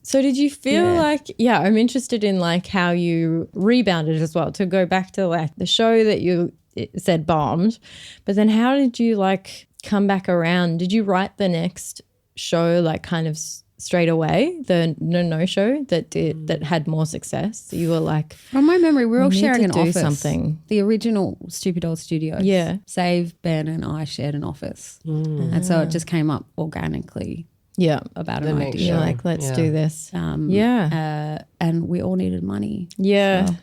so did you feel like, I'm interested in like how you rebounded as well, to go back to like the show that you said bombed, but then how did you like come back around? Did you write the next show like kind of straight away, the no show that had more success? So you were like, from my memory, we were all sharing an office. Something. The original Stupid Old Studios. Yeah. Save, Ben and I shared an office. And so it just came up organically. Yeah. About an idea. You're like, let's do this. And we all needed money. Yeah. So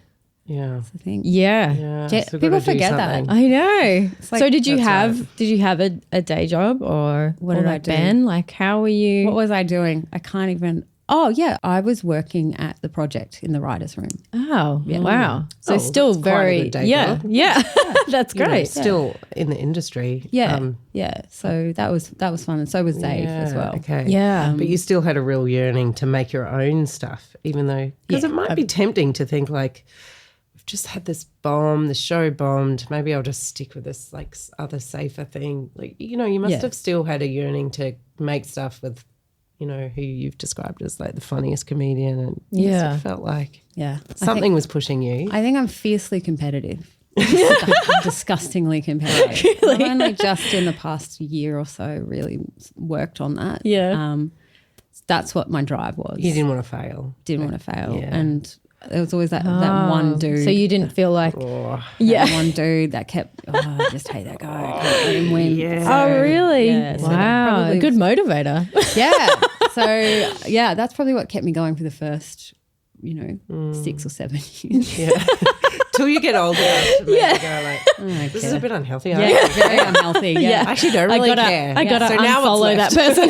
yeah. that's the thing. Yeah. So people forget that. I know. Like, so did you have a day job or what did I do? Ben? Like how were you? What was I doing? I can't even. Oh yeah, I was working at the project in the writers' room. Oh yeah. Wow. So still that's very quite a good day job. yeah. That's great. Still in the industry. Yeah. So that was fun, and so was Dave as well. Okay. Yeah. But you still had a real yearning to make your own stuff, even though because it might be tempting to think like, I've just had this bomb, the show bombed. Maybe I'll just stick with this like other safer thing. Like you must have still had a yearning to make stuff with, who you've described as like the funniest comedian, and it felt like something was pushing you. I think I'm fiercely competitive. Disgustingly competitive. Really? I've only just in the past year or so really worked on that. Yeah. That's what my drive was. You didn't want to fail. And there was always that one dude. So you didn't feel like that one dude that kept I just hate that guy. I can't let him win. Yeah. Oh really? Yeah, so wow. A good motivator. Yeah. So that's probably what kept me going for the first 6 or 7 years. Yeah. Till you get older to make you go like, this is a bit unhealthy. Yeah, very unhealthy. Yeah. I actually don't really care. I gotta so now unfollow that person.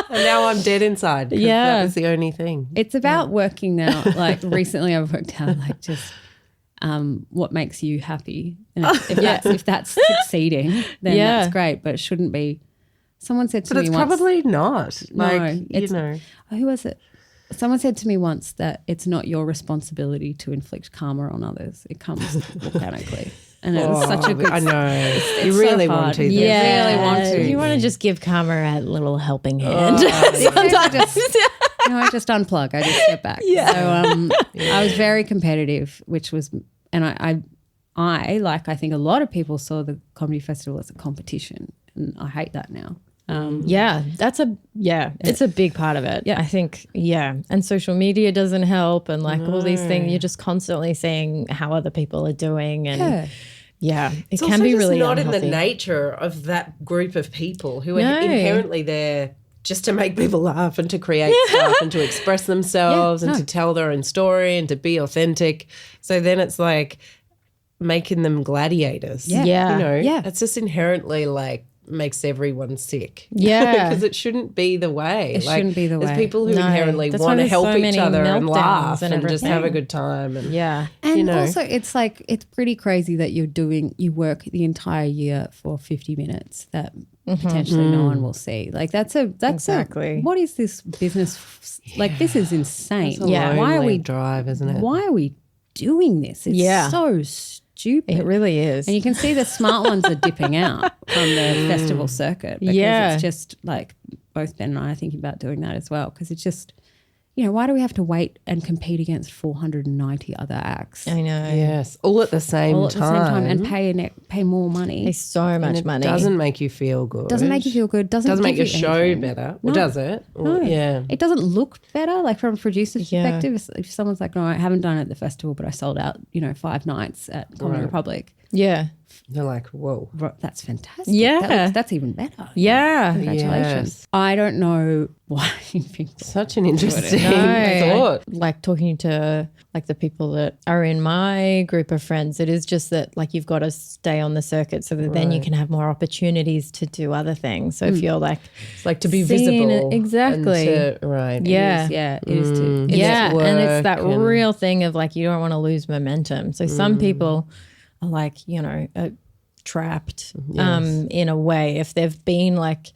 And now I'm dead inside. Yeah. That was the only thing. It's about working now. Like recently I've worked out like just what makes you happy. And if that's succeeding, then that's great. But it shouldn't be. Someone said to me once. But it's probably not. No, who was it? Someone said to me once that it's not your responsibility to inflict karma on others. It comes organically. And it was such a good... I know. It's you really so want to. Yeah. You really want to. You want to just give karma a little helping hand. Sometimes I just unplug. I just step back. Yeah. So I was very competitive, which was... And I think a lot of people saw the comedy festival as a competition. And I hate that now. It's a big part of it. Yeah. I think, and social media doesn't help, and like all these things, you're just constantly seeing how other people are doing, and it can be really not unhealthy. in the nature of that group of people who are inherently there just to make people laugh and to create stuff and to express themselves and to tell their own story and to be authentic. So then it's like making them gladiators. It's just inherently like makes everyone sick. Yeah. Because it shouldn't be the way. It shouldn't be the way. There's people who inherently want to help each other and laugh and just have a good time. And also it's like, it's pretty crazy that you work the entire year for 50 minutes that potentially no one will see. Like that's exactly. What is this business? Like this is insane. Why are we drive, isn't it? Why are we doing this? It's so stupid. It really is. And you can see the smart ones are dipping out from the festival circuit because it's just like both Ben and I are thinking about doing that as well, because it's just, why do we have to wait and compete against 490 other acts? I know. Yes, all at the same time. And pay more money. Pay so much money. Doesn't make you feel good. Doesn't make you feel good. Doesn't make your you show anything. better. No. Or does it? No. Yeah. It doesn't look better, like from a producer's perspective. If someone's like, no, I haven't done it at the festival, but I sold out, 5 nights at Comedy Republic. Yeah. They're like, whoa. That's fantastic. Yeah. That's even better. Yeah. Congratulations. Yes. I don't know why people... Such an interesting thought. Like talking to like the people that are in my group of friends, it is just that like you've got to stay on the circuit so that then you can have more opportunities to do other things. So if you're like... It's like to be seen, visible. Exactly. Right. Yeah. It is too. And it's that real thing of like you don't want to lose momentum. So some people are like, trapped in a way if they've been like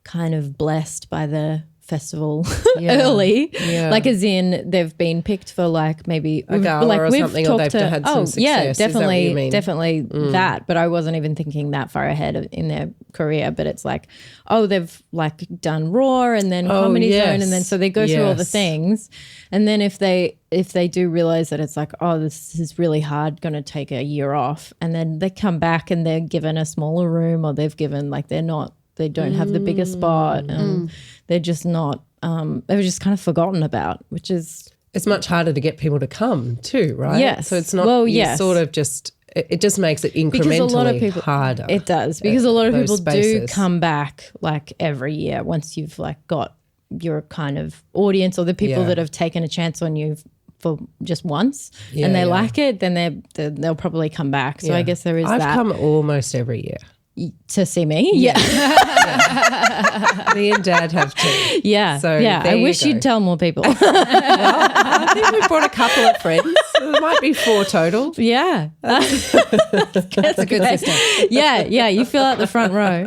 kind of blessed by the festival early, like as in they've been picked for like maybe a gala like or something, or they've had some success. Yeah, definitely that. But I wasn't even thinking that far ahead in their career. But it's like, they've like done Raw and then Comedy Zone, and then so they go through all the things, and then if they do realize that it's like, this is really hard, going to take a year off, and then they come back and they're given a smaller room, or they've given like they don't have the biggest spot, and they're just not, they were just kind of forgotten about, which is. It's much harder to get people to come too, right? Yes. So it's not, sort of just, it just makes it incrementally harder. It does, because a lot of people do come back like every year once you've like got your kind of audience, or the people that have taken a chance on you for just once and they like it, then they'll probably come back. So I guess there is I've come almost every year. To see me? Yeah. Me and Dad have too. Yeah. So I wish you'd tell more people. Well, I think we brought a couple of friends. There might be 4 total. Yeah. That's a good system. Yeah. You fill out the front row.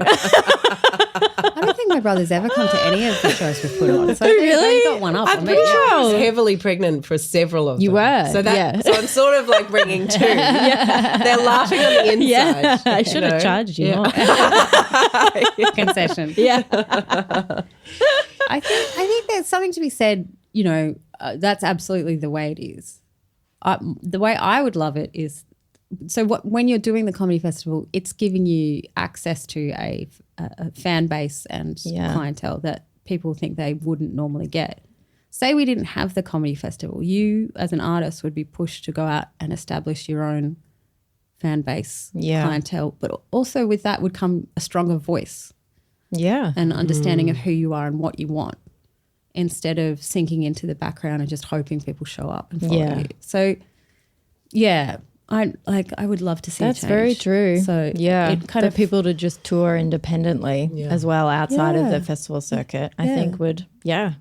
I don't think my brother's ever come to any of the shows we've put on. So really? They got one up. I'm pretty sure I was heavily pregnant for several of them. You were. So so I'm sort of like bringing 2. They're laughing on the inside. Yeah. I should have charged you more. Concession. Yeah. I think there's something to be said, that's absolutely the way it is. The way I would love it is, when you're doing the comedy festival, it's giving you access to a fan base and clientele that people think they wouldn't normally get. Say we didn't have the comedy festival, you as an artist would be pushed to go out and establish your own fan base, clientele, but also with that would come a stronger voice, and understanding of who you are and what you want, instead of sinking into the background and just hoping people show up and follow you. So, I would love to see. That's change. very true. So it kind of people to just tour independently as well outside of the festival circuit. I think would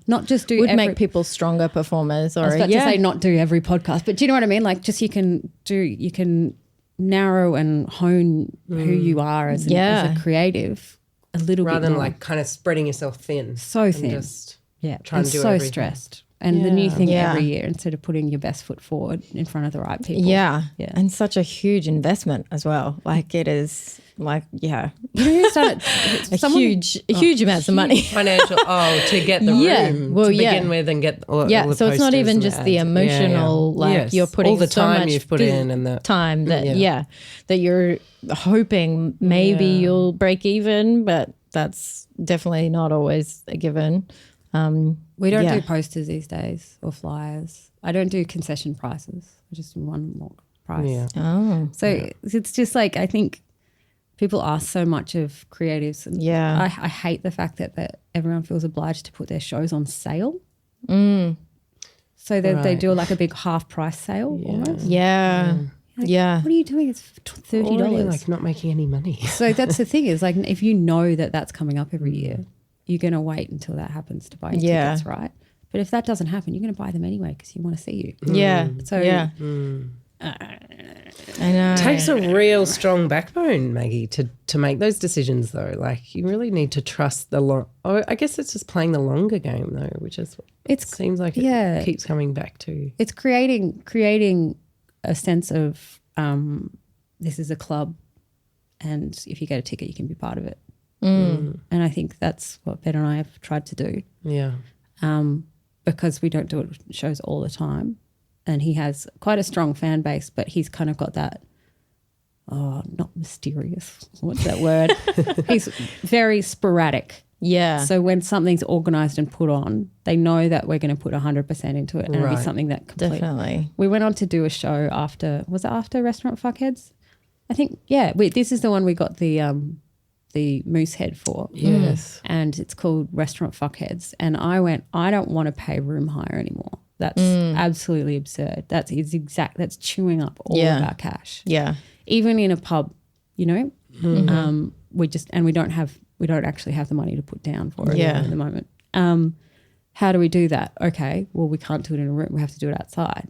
not just do make people stronger performers. Or I was about to say not do every podcast, but do you know what I mean? Like just you can narrow and hone who you are as a creative a little rather bit than more. like kind of spreading yourself thin. So thin. Just trying to do so everything. Stressed. And the new thing every year, instead of putting your best foot forward in front of the right people. Yeah. And such a huge investment as well. Like it is like, You know, huge amounts of money. Financial, to get the room to begin with and get all the so it's not even just the emotional, you're putting all the so time much you've put in and the time that, that you're hoping maybe you'll break even, but that's definitely not always a given. We don't do posters these days or flyers. I don't do concession prices. I just do one long price. Yeah. Oh. So it's just like, I think people ask so much of creatives. And I hate the fact that everyone feels obliged to put their shows on sale. So that they do like a big half price sale almost. Yeah. What are you doing? It's $30. Already like not making any money. So that's the thing is like if you know that that's coming up every year, you're going to wait until that happens to buy your tickets, right? But if that doesn't happen, you're going to buy them anyway because you want to see you. Yeah. So I know. It takes a real strong backbone, Maggie, to make those decisions though. Like you really need to trust I guess it's just playing the longer game though, which is it seems like it keeps coming back to. It's creating a sense of this is a club and if you get a ticket you can be part of it. And I think that's what Ben and I have tried to do. Yeah. Because we don't do it shows all the time. And he has quite a strong fan base, but he's kind of got that, not mysterious. What's that word? He's very sporadic. Yeah. So when something's organised and put on, they know that we're going to put 100% into it and it'll be something that completely. Definitely. We went on to do a show after Restaurant Fuckheads? I think, this is the one we got the moose head for. Yes. And it's called Restaurant Fuckheads. And I went, I don't want to pay room hire anymore. That's absolutely absurd. That's chewing up all of our cash. Yeah. Even in a pub, you know, we don't actually have the money to put down for it at the moment. How do we do that? Okay, well, we can't do it in a room. We have to do it outside.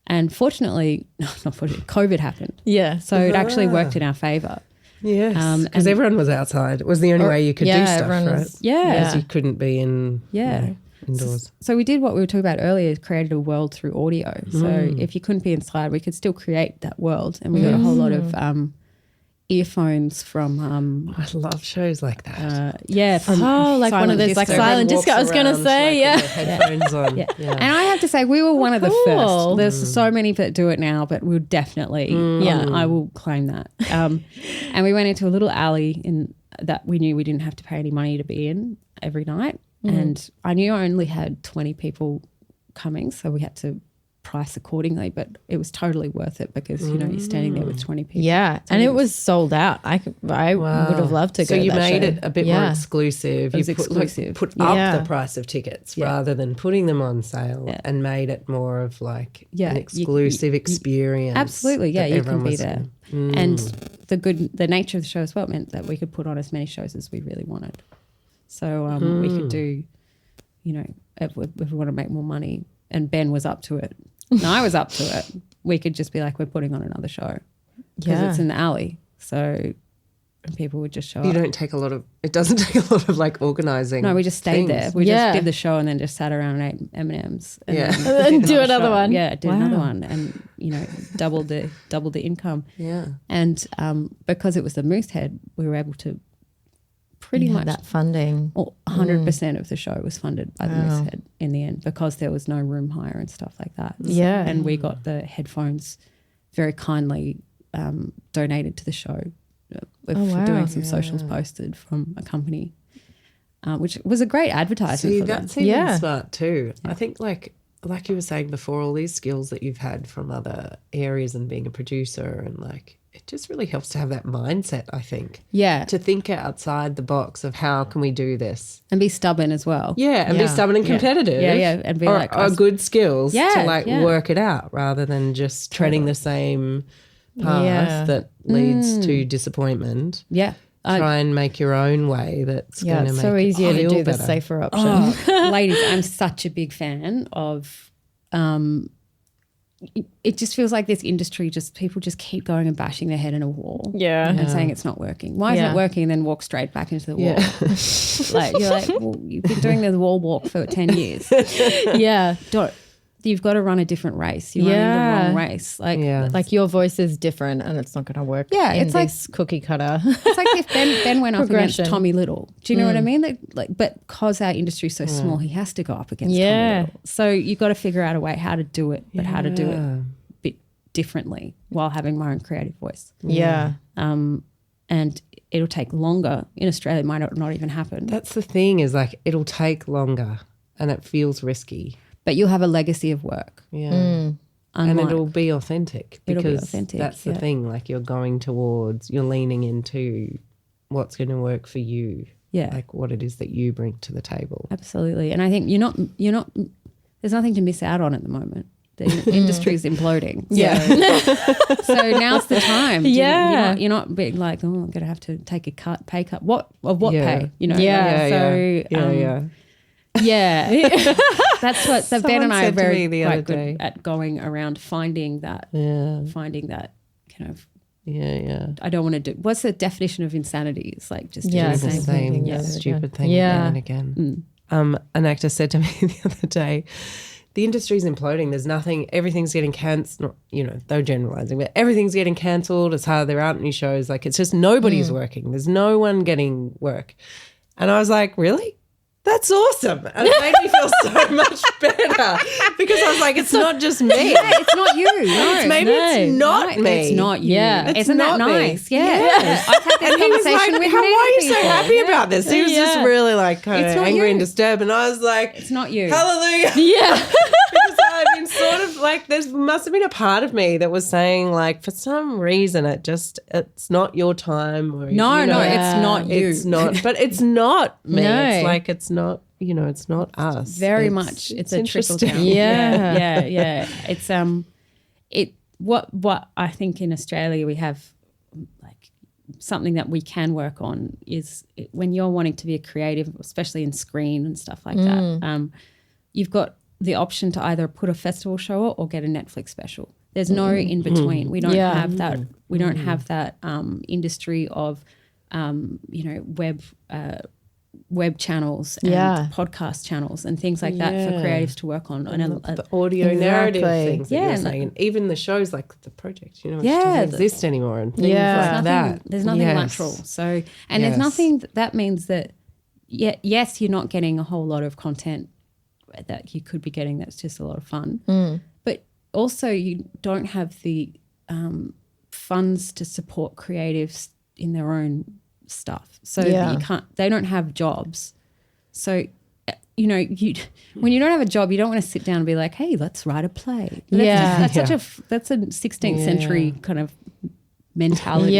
And fortunately, COVID happened. Yeah. So it actually worked in our favour. Yes, because everyone was outside. It was the only way you could do stuff, right? Because you couldn't be in indoors. So we did what we were talking about earlier, created a world through audio. So if you couldn't be inside, we could still create that world. And we got a whole lot of earphones from I love shows like that. like one of those like silent disco. I was going to say, headphones on. And I have to say, we were one of the first. There's so many that do it now, but we'll definitely, I will claim that. And we went into a little alley in that we knew we didn't have to pay any money to be in every night. And I knew I only had 20 people coming, so we had to price accordingly, but it was totally worth it because, you know, you're standing there with 20 people. Yeah, and it was sold out. I would have loved to go to that show. So you made it a bit more exclusive. It was exclusive. Put up the price of tickets rather than putting them on sale and made it more of like an exclusive experience. Absolutely, you can be there. And the nature of the show as well meant that we could put on as many shows as we really wanted. So we could do, you know, if we want to make more money, and Ben was up to it, and I was up to it, we could just be like, we're putting on another show because it's in the alley. So people would just show up. It doesn't take a lot of like organising. No, we just stayed there. We just did the show and then just sat around and ate M&Ms. And then do another one. Yeah, did another one and, you know, doubled the income. Yeah. And because it was the Moosehead, we were able to pretty much that funding. 100% of the show was funded by the Moosehead in the end because there was no room hire and stuff like that. Yeah. And we got the headphones very kindly donated to the show for doing some socials posted from a company, which was a great advertisement for them. That's even smart too. I think like you were saying before, all these skills that you've had from other areas and being a producer and like it just really helps to have that mindset, I think. Yeah. To think outside the box of how can we do this. And be stubborn as well. Yeah, and be stubborn and competitive. Yeah. And be are good skills to like work it out rather than just treading the same path that leads to disappointment. Yeah. Try and make your own way that's going to make it's so easier to do the safer option. Ladies, I'm such a big fan of it just feels like this industry people just keep going and bashing their head in a wall and saying it's not working. Why isn't it working? And then walk straight back into the wall. Like you're like, well, you've been doing the wall walk for 10 years. You've got to run a different race. You're running the wrong race. Like your voice is different and it's not going to work. Yeah, it's like cookie cutter. It's like if Ben went up against Tommy Little. Do you know what I mean? But because our industry is so small, he has to go up against Tommy Little. So you've got to figure out a way how to do it, but how to do it a bit differently while having my own creative voice. Yeah. And it'll take longer. In Australia, it might not even happen. That's the thing is like it'll take longer and it feels risky. But you'll have a legacy of work. Yeah. And it'll be authentic because that's the thing. Like you're leaning into what's going to work for you. Yeah. Like what it is that you bring to the table. Absolutely. And I think you're not, there's nothing to miss out on at the industry is imploding. Yeah. So now's the time. Yeah. You're not being like, oh, I'm going to have to take a pay cut. What pay? You know? Yeah. Yeah. That's what Ben and I are very quite good at going around finding that kind of I don't want to do. What's the definition of insanity? It's like just do the same stupid thing again and again. An actor said to me the other day, the industry's imploding. There's nothing. Everything's getting cancelled. You know, they're generalising, but everything's getting cancelled. It's hard. There aren't any shows. Like it's just nobody's working. There's no one getting work. And I was like, really? That's awesome. And it made me feel so much better because I was like, it's not just me. Yeah, it's not you. No, it's not me. It's not you. Yeah. Isn't that nice? Me. Yeah. I've had this conversation with how are you so happy Yeah. about this? He was just really like kind of angry and disturbed. And I was like, it's not you. Hallelujah. Yeah. Because I've been sort of like, there must have been a part of me that was saying like, for some reason, it's not your time. Or, it's not you. It's not, but it's not me. No. It's like, it's not, it's not us. Very much. It's a trickle down. Yeah. It's what I think in Australia we have like something that we can work on is when you're wanting to be a creative, especially in screen and stuff like that, you've got the option to either put a festival show or get a Netflix special. There's no in between. We don't have that. We don't have that industry of, web channels and podcast channels and things like that for creatives to work on. And the audio narrative things that you're saying. And even the shows like The Project, which doesn't exist anymore and things like that. There's nothing lateral. So, and there's nothing that means that, yes, you're not getting a whole lot of content that you could be getting that's just a lot of fun. But also you don't have the funds to support creatives in their own stuff. So that you can't, they don't have jobs. So, when you don't have a job, you don't want to sit down and be like, hey, let's write a play. But that's a 16th century kind of mentality.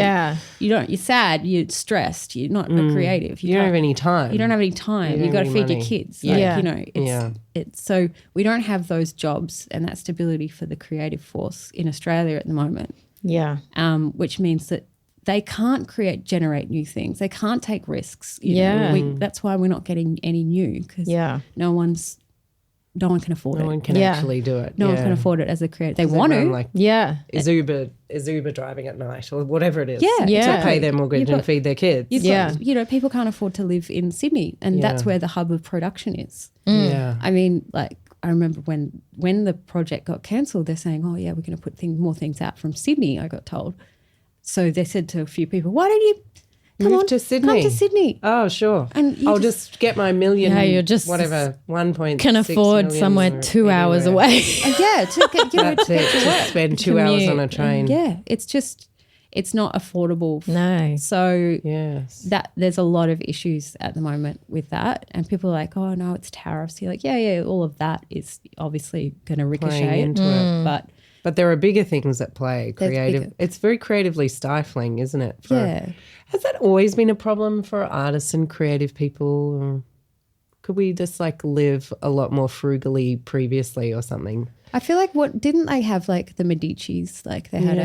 You're sad, you're stressed, you're not a creative. You don't have any time. You don't have any time. You've got to feed your kids. It's so we don't have those jobs and that stability for the creative force in Australia at the moment. Which means that they can't generate new things. They can't take risks. That's why we're not getting any new, because no one can afford it. No one can actually do it. No one can afford it as a creator. They want to. Is Uber driving at night or whatever it is? To pay their mortgage and feed their kids. People can't afford to live in Sydney, and that's where the hub of production is. I mean, like, I remember when the project got cancelled, they're saying, oh, yeah, we're going to put more things out from Sydney, I got told. So they said to a few people, why don't you come to Sydney? Oh, sure. And I'll just get my million, you're just 1.6 can afford somewhere 2 hours away. to spend 2 hours on a train. It's not affordable. No. So that there's a lot of issues at the moment with that. And people are like, oh, no, it's tariffs. You're like, all of that is obviously going to ricochet into it. But there are bigger things at play. It's very creatively stifling, isn't it? Has that always been a problem for artists and creative people? Or could we just live a lot more frugally previously or something? I feel like didn't they have like the Medicis? Like they had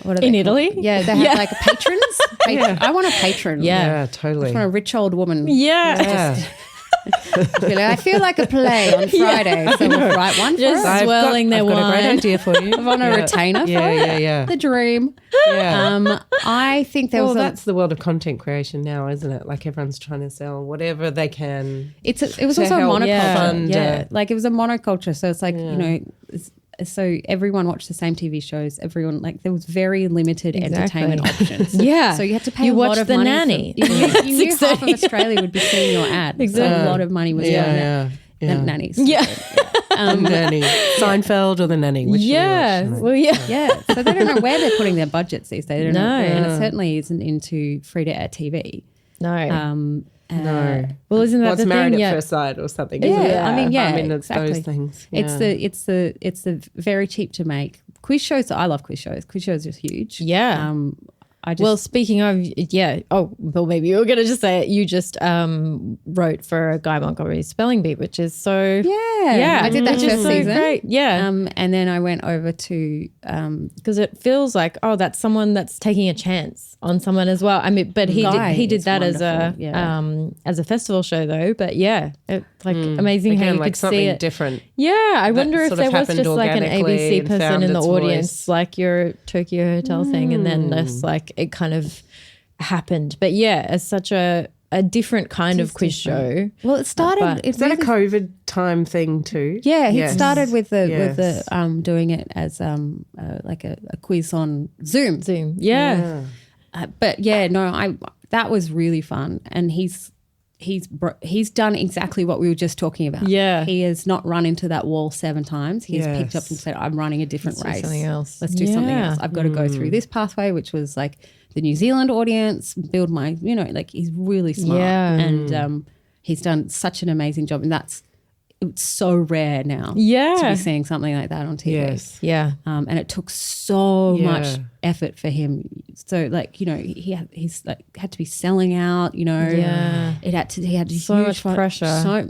what are in they Italy? Called? Yeah, they had like patrons. I want a patron. Yeah, totally. I want a rich old woman. Yeah. I feel like a play on Friday, so we'll write one for us. Just swirling their wine. I've got a great idea for you. I want a retainer for it. The dream. I think there was that's the world of content creation now, isn't it? Like everyone's trying to sell whatever they can. It was also a monoculture. Like it was a monoculture. So it's like, so everyone watched the same TV shows. Everyone, like, there was very limited entertainment options. So you had to pay a lot of money. Nanny. You knew half of Australia would be seeing your ad. Exactly. So a lot of money was going nannies. Nanny. Seinfeld or the Nanny? Which So they don't know where they're putting their budgets these days. They don't know. And it certainly isn't into free-to-air TV. No. No. Well, isn't that the Married thing? at First Sight or something? Isn't it? I mean, it's those things. It's the very cheap to make quiz shows. I love quiz shows. Quiz shows are huge. Yeah. Speaking of, maybe you were going to just say it. You just wrote for Guy Montgomery's Spelling Bee, which is so I did that first season. Great. And then I went over to because it feels like that's someone that's taking a chance on someone as well. I mean, but he did that as a festival show though. But amazing how you could see it different. Yeah, I wonder if there was just like an ABC person in the audience, like your Tokyo Hotel thing, and then this it kind of happened. But as such a different kind of quiz show. Well, it started. Is that a COVID time thing too? Yeah, it started with the doing it as like a quiz on Zoom. That was really fun, and he's done exactly what we were just talking about. Yeah, he has not run into that wall 7 times. He's picked up and said, "I'm running a different race. Something else. Let's do something else. I've got to go through this pathway, which was like the New Zealand audience, build my, he's really smart, and he's done such an amazing job, and it's so rare now to be seeing something like that on TV. And it took so much effort for him. So he's had to be selling out, he had so much pressure. So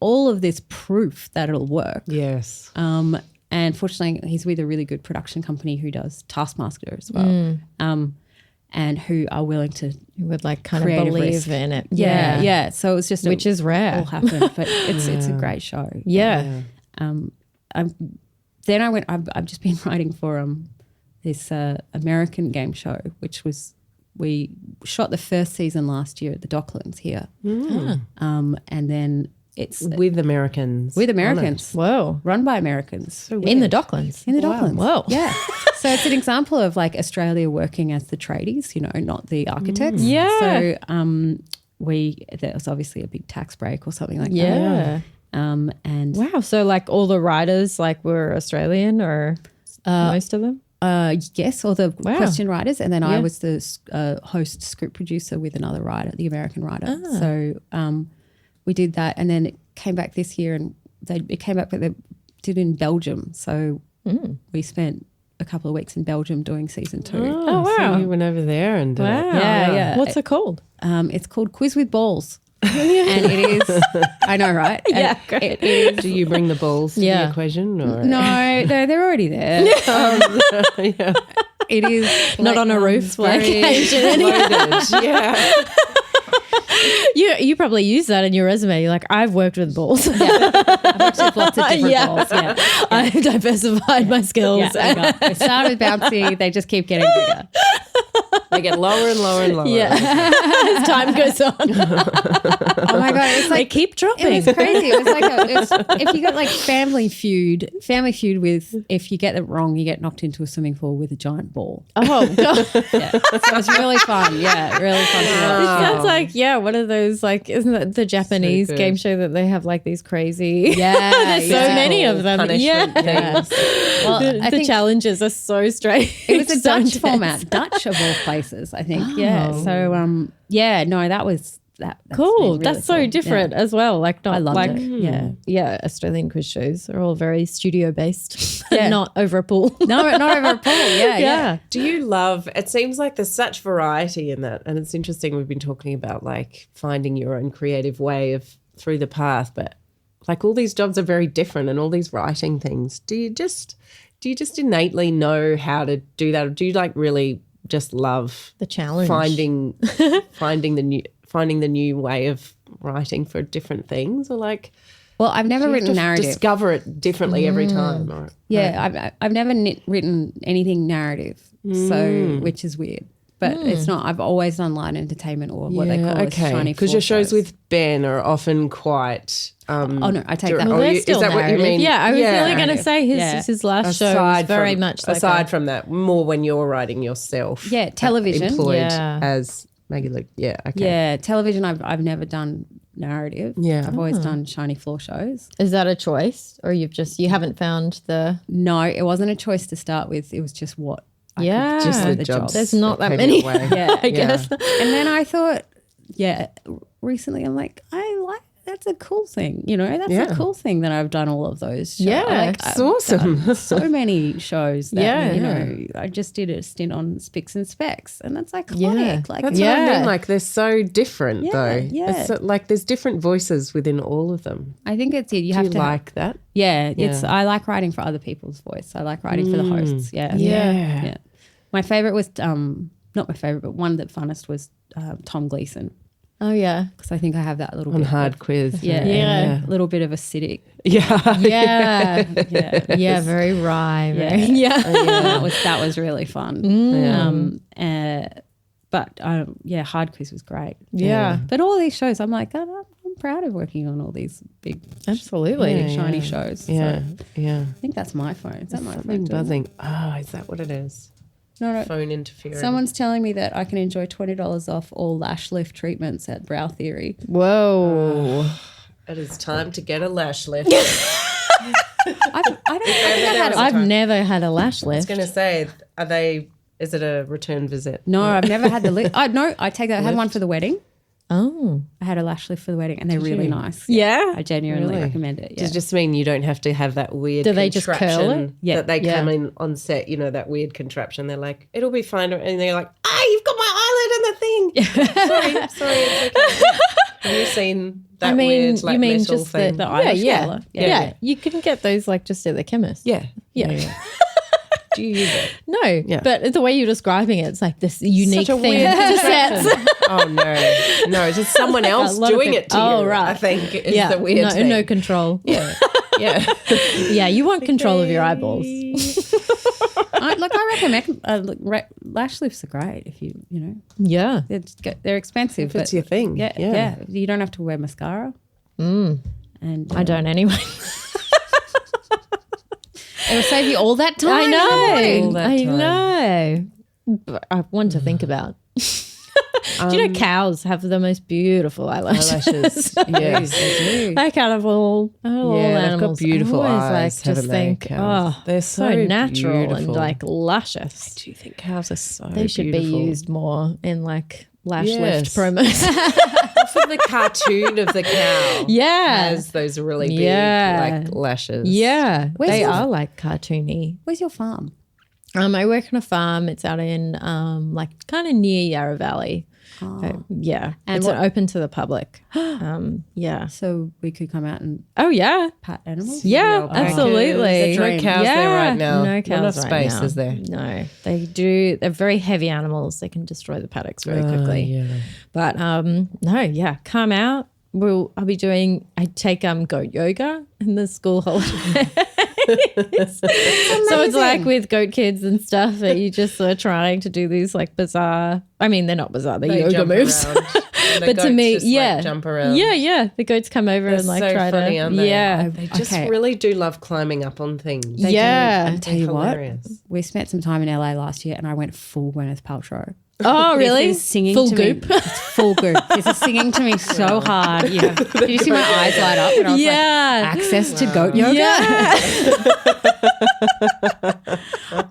all of this proof that it'll work. Yes. And fortunately he's with a really good production company who does Taskmaster as well. And who are willing to kind of believe risk. In it. Yeah. So it was just is rare. All happened, but it's a great show. Yeah. I'm then I've just been writing for this American game show, which was, we shot the first season last year at the Docklands here. And then it's with Americans. Whoa. Run by Americans. So in the Docklands. In the Docklands. Whoa. Yeah. So it's an example of like Australia working as the tradies, you know, not the architects. Yeah. So there was obviously a big tax break or something like that. Yeah. And wow. So like all the writers like were Australian or most of them? yes, all the question writers. And then I was the host script producer with another writer, the American writer. So we did that, and then it came back this year, and it came back, but they did it in Belgium. So we spent a couple of weeks in Belgium doing season 2. Oh wow. So you went over there and did it. Yeah. What's it called? It's called Quiz with Balls. And it is, I know, right? Yeah, great. It is. Do you bring the balls to the equation? Or? No, they're already there. Yeah. It is Not on a roof Very vacation. loaded. Yeah. You probably use that in your resume. You're like, I've worked with balls. I've worked with lots of different balls. Yeah. I've diversified my skills. Yeah, we started with bouncy. They just keep getting bigger. They get lower and lower and lower. Yeah. As time goes on. Oh my God. It's They like, keep dropping. it was crazy. It was like if you got like Family Feud with, if you get it wrong, you get knocked into a swimming pool with a giant ball. Oh, God. Yeah. So it was really fun. Yeah, really fun to watch. It sounds like, one of those, like, isn't that the Japanese game show that they have like these crazy, there's so many of them. Punishment things. Well, The challenges are so strange. it was a So Dutch intense. format, Dutch of all places, I think. Oh. Yeah. So, that was that's Cool. been really That's so cool. different as well. Like not I loved like it. Yeah. Australian quiz shows are all very studio based. Yeah. Not over a pool. No, not over a pool. Yeah. Do you love, it seems like there's such variety in that, and it's interesting, we've been talking about like finding your own creative way of through the path, but like all these jobs are very different and all these writing things. Do you just innately know how to do that, or do you like really just love The challenge. finding the new way of writing for different things, or like Well, I've never you have written to narrative. discover it differently every time? Or, I've never written anything narrative, so which is weird. But it's not. I've always done light entertainment, or what they call shiny. Because your shows with Ben are often quite. Oh no, I take that. Well, they're is still that what you narrative. mean? Yeah, I was really going to Narrative. say Yeah. his last show was very much like aside from that, more when you're writing yourself. Yeah, television. Employed Yeah. as Maggie Looke. Yeah, okay. Yeah, television. I've never done narrative. Yeah. I've always done shiny floor shows. Is that a choice, or you haven't found the? No, it wasn't a choice to start with. It was just what. Yeah, Just the the jobs. jobs. There's not that came many. your way. Yeah, I guess. And then I thought, recently I'm like, that's a cool thing, that's a cool thing that I've done all of those shows. Yeah, it's I've awesome. done so many shows that, Yeah. I just did a stint on Spics and Specs, and that's iconic. Yeah. Like, That's what I mean. Like they're so different, Yeah, though. yeah. It's so, like there's different voices within all of them. I think it's it. You Do have you to like that? Yeah, Yeah. I like writing for other people's voice. I like writing for the hosts. Yeah. Yeah. My favorite was not my favorite, but one that funnest was Tom Gleeson, Oh yeah, because I think I have that little On bit hard of, quiz. a little bit of acidic. Yeah. yeah, very wry. Very, That was really fun. But hard quiz was great. Yeah. But all these shows, I'm like, I'm proud of working on all these big, Absolutely. big shiny shows. Yeah. So Yeah. I think that's my phone. Is that my Something phone? buzzing. Oh, is that what it is? No. Phone interference. Someone's telling me that I can enjoy $20 off all lash lift treatments at Brow Theory. Whoa. It is time to get a lash lift. I've never had a lash I was lift. going to say, is it a return visit? No, I've never had the lift. I take that. I had one for the wedding. Oh. I had a lash lift for the wedding, and they're really nice. Yeah. I genuinely Really? recommend it. Yeah. Does it just mean you don't have to have that weird Do they just curl contraption it? Yeah. that they Yeah. come in on set, that weird contraption. They're like, it'll be fine. And they're like, you've got my eyelid in the thing. sorry, it's okay. Have you seen that weird you mean metal just thing? the eyelash roller? Yeah. You can get those like just at the chemist. Yeah. Yeah. Do you use it? No, Yeah. but the way you're describing it, it's like this unique Such a thing weird to sets. Oh, no. No, it's just someone else lot of doing people- it to you, Oh, right. I think, is the weird no, thing. no control. Yeah. Yeah. Yeah, you want control of your eyeballs. I recommend lash lifts are great if you know. Yeah. They're expensive. If it's your thing. Yeah. You don't have to wear mascara. And I don't anyway. It'll save you all that time. I know. All that I time. know. But I want to think about. Do you know cows have the most beautiful eyelashes? Yes, they do. Like out of all animals. They've got beautiful I always eyes, just haven't they, think, cows? they're so natural and beautiful. like luscious. Do you think cows are so They should beautiful? be used more in like lash Yes. lift promos. Often the cartoon of the cow Yeah. has those really big Yeah. like lashes. Yeah, Where's they your- are like cartoony. Where's your farm? I work on a farm. It's out in like kind of near Yarra Valley. Yeah, And it's what- open to the public. Yeah. So we could come out and Oh yeah. pat animals? Yeah, alpacas. absolutely. There's no cows there right now. No Not cows enough right space, now. is there? No, they do. They're very heavy animals. They can destroy the paddocks very quickly. Yeah. But no, yeah, come out. I'll be doing. I take goat yoga in the school holiday. So it's like with goat kids and stuff that you just are trying to do these like bizarre. I mean, they're not bizarre. They're They yoga jump moves. around. And the But to goats me, just, like, yeah, jump around. Yeah. The goats come over They're and like so try funny, to. aren't they? Yeah. They just Okay. really do love climbing up on things. Yeah. Tell you hilarious. what, we spent some time in LA last year and I went full Gwyneth Paltrow. Oh, really? This is singing Full to goop. me. It's full goop. This is singing to me so hard. Yeah. Did you see my eyes light up? And I was Yeah. like, access to goat yoga? Yeah.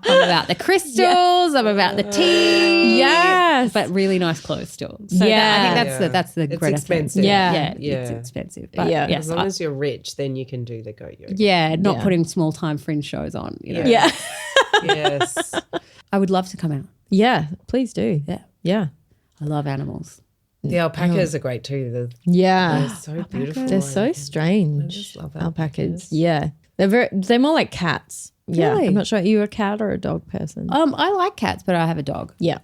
I'm about the crystals. I'm about the tea. Yes. But really nice clothes still. So Yeah. I think that's the It's Greta expensive. thing. Yeah. It's Yeah. expensive. But Yeah. yes, As long as you're rich, then you can do the goat yoga. not Yeah. putting small time fringe shows on. You know? Yeah. Yes. I would love to come out. Yeah. Please do. Yeah. Yeah. I love animals. The alpacas are great too. They're Yeah. so beautiful. They're so strange. just love alpacas. alpacas. Yeah. They're more like cats. Yeah. Really? I'm not sure. Are you a cat or a dog person? I like cats, but I have a dog. Yeah.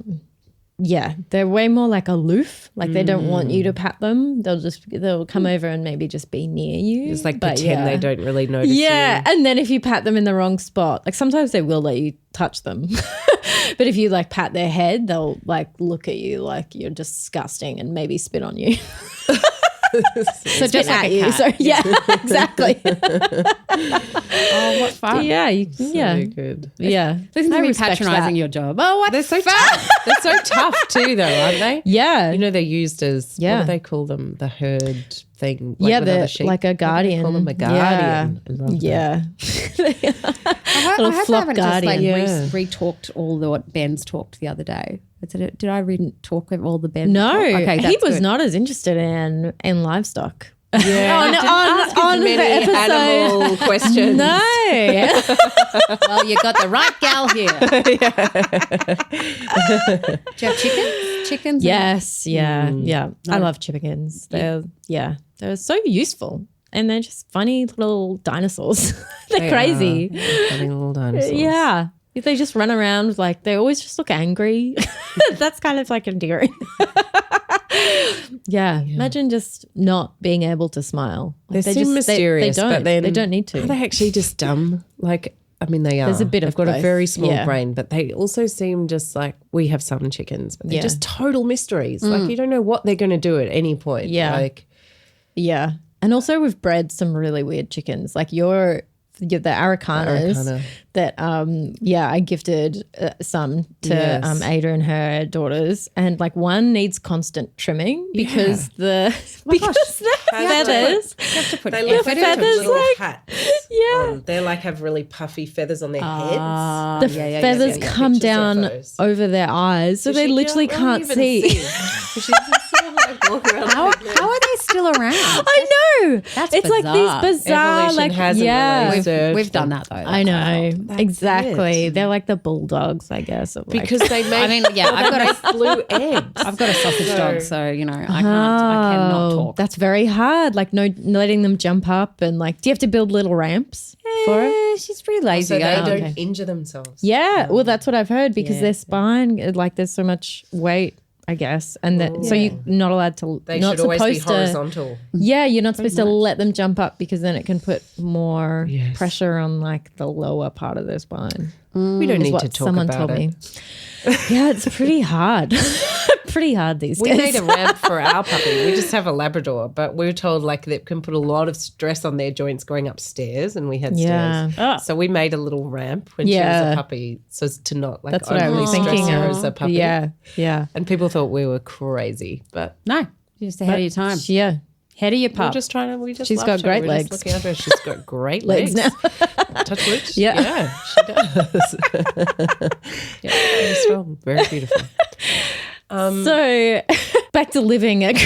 Yeah. They're way more like aloof. Like they don't want you to pat them. They'll come over and maybe just be near you. Just like But pretend yeah. they don't really notice Yeah, you. and then if you pat them in the wrong spot, like sometimes they will let you touch them. But if you like pat their head, they'll like look at you like you're disgusting and maybe spit on you. So just like a cat. So yeah, exactly. Oh, what fun. Yeah, So good. yeah. Listen to I me respect patronising that. your job. Oh, what They're so tough. They're so tough too, though, aren't they? Yeah, You know, they're used as Yeah. what do they call them? The herd thing. yeah, with other they're sheep. like a What do they guardian. call them a guardian. I love that. Yeah, I Little hope flop I haven't guardian. just like Yeah. re-talked all the what Ben's talked the other day. Did I re-talk of all the Ben? no, talk? Okay, he that's was good. not as interested in livestock. Yeah. on He didn't ask on as the many episode. animal questions. No. Well, you got the right gal here. Do you have chickens? Chickens? Yes, yeah. I love chickens. They're so useful and they're just funny little dinosaurs. They're crazy. Funny little dinosaurs. Yeah. They just run around like they always just look angry. That's kind of like endearing. Yeah. Imagine just not being able to smile. They Like, seem mysterious, They don't. but then they don't need to. Are they actually just dumb? Like, I mean, they are. There's a bit of They've got a both. very small Yeah. brain, but they also seem just like we have some chickens, but they're Yeah. just total mysteries. Like you don't know what they're going to do at any point. Yeah. Like, Yeah. And also we've bred some really weird chickens. Like you're the Aracanas Araucana. that I gifted some to Yes. Ada and her daughters, and like one needs constant trimming because the feathers. You have to put they look effort like into have feathers, little like- hats. Yeah. They like have really puffy feathers on their heads. The feathers come Pictures of down those. over their eyes, so they literally can't see. She's just sort of like walking around. How are they still around? I know. That's it's like bizarre. these bizarre, Evolution like hasn't yeah. really served We've done them. that though. I know exactly. it. They're like the bulldogs, I guess. Of like, Because they make, I mean, yeah, I've got blue eggs. I've got a sausage dog, so you know I cannot talk. That's very hard. Like letting them jump up and like, do you have to build little ramps for it? Yeah, she's pretty lazy. So they I don't injure themselves. Yeah. Well, that's what I've heard because Yeah. their spine, like, there's so much weight I guess. And that so you're not allowed to. They not should always be supposed to, horizontal. Yeah, you're not supposed to let them jump up because then it can put more pressure on like the lower part of their spine. We don't need to talk someone about told it. me. Yeah, it's pretty hard. Pretty hard these days. We made a ramp for our puppy. We just have a Labrador, but we were told like that can put a lot of stress on their joints going upstairs, and we had stairs. Oh. So we made a little ramp when she was a puppy so as to not like That's what I overly was stress thinking her of. as a puppy. Yeah, yeah. And people thought we were crazy, but No, you're just ahead of your time. Yeah. Head of your we're pup. just trying to. We just She's got loved her. great We're legs. Just looking at her. She's got great legs now. Touch wood. Yeah. She does. Very strong. Very beautiful. So back to living a Back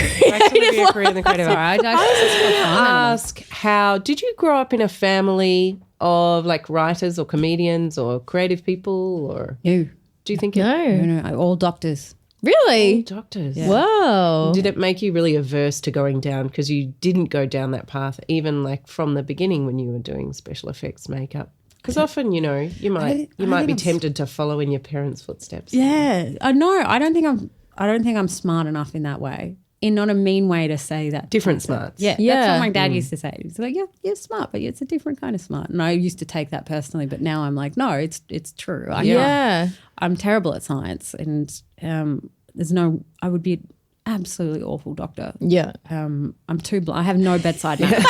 to living a career in the creative arts. I just Ask how did you grow up in a family of like writers or comedians or creative people, or No, do you think no, all doctors. Really? doctors? Whoa. Did it make you really averse to going down because you didn't go down that path even like from the beginning when you were doing special effects makeup? Because often, you know, you might be tempted to follow in your parents' footsteps. Yeah, no, I don't think I'm smart enough in that way. In not a mean way to say that. Different smarts. Yeah, that's what my dad used to say. He's like, yeah, you're smart, but it's a different kind of smart. And I used to take that personally, but now I'm like, no, it's true. I'm terrible at science, and I would be an absolutely awful doctor. Yeah. I'm too blind. I have no bedside manner.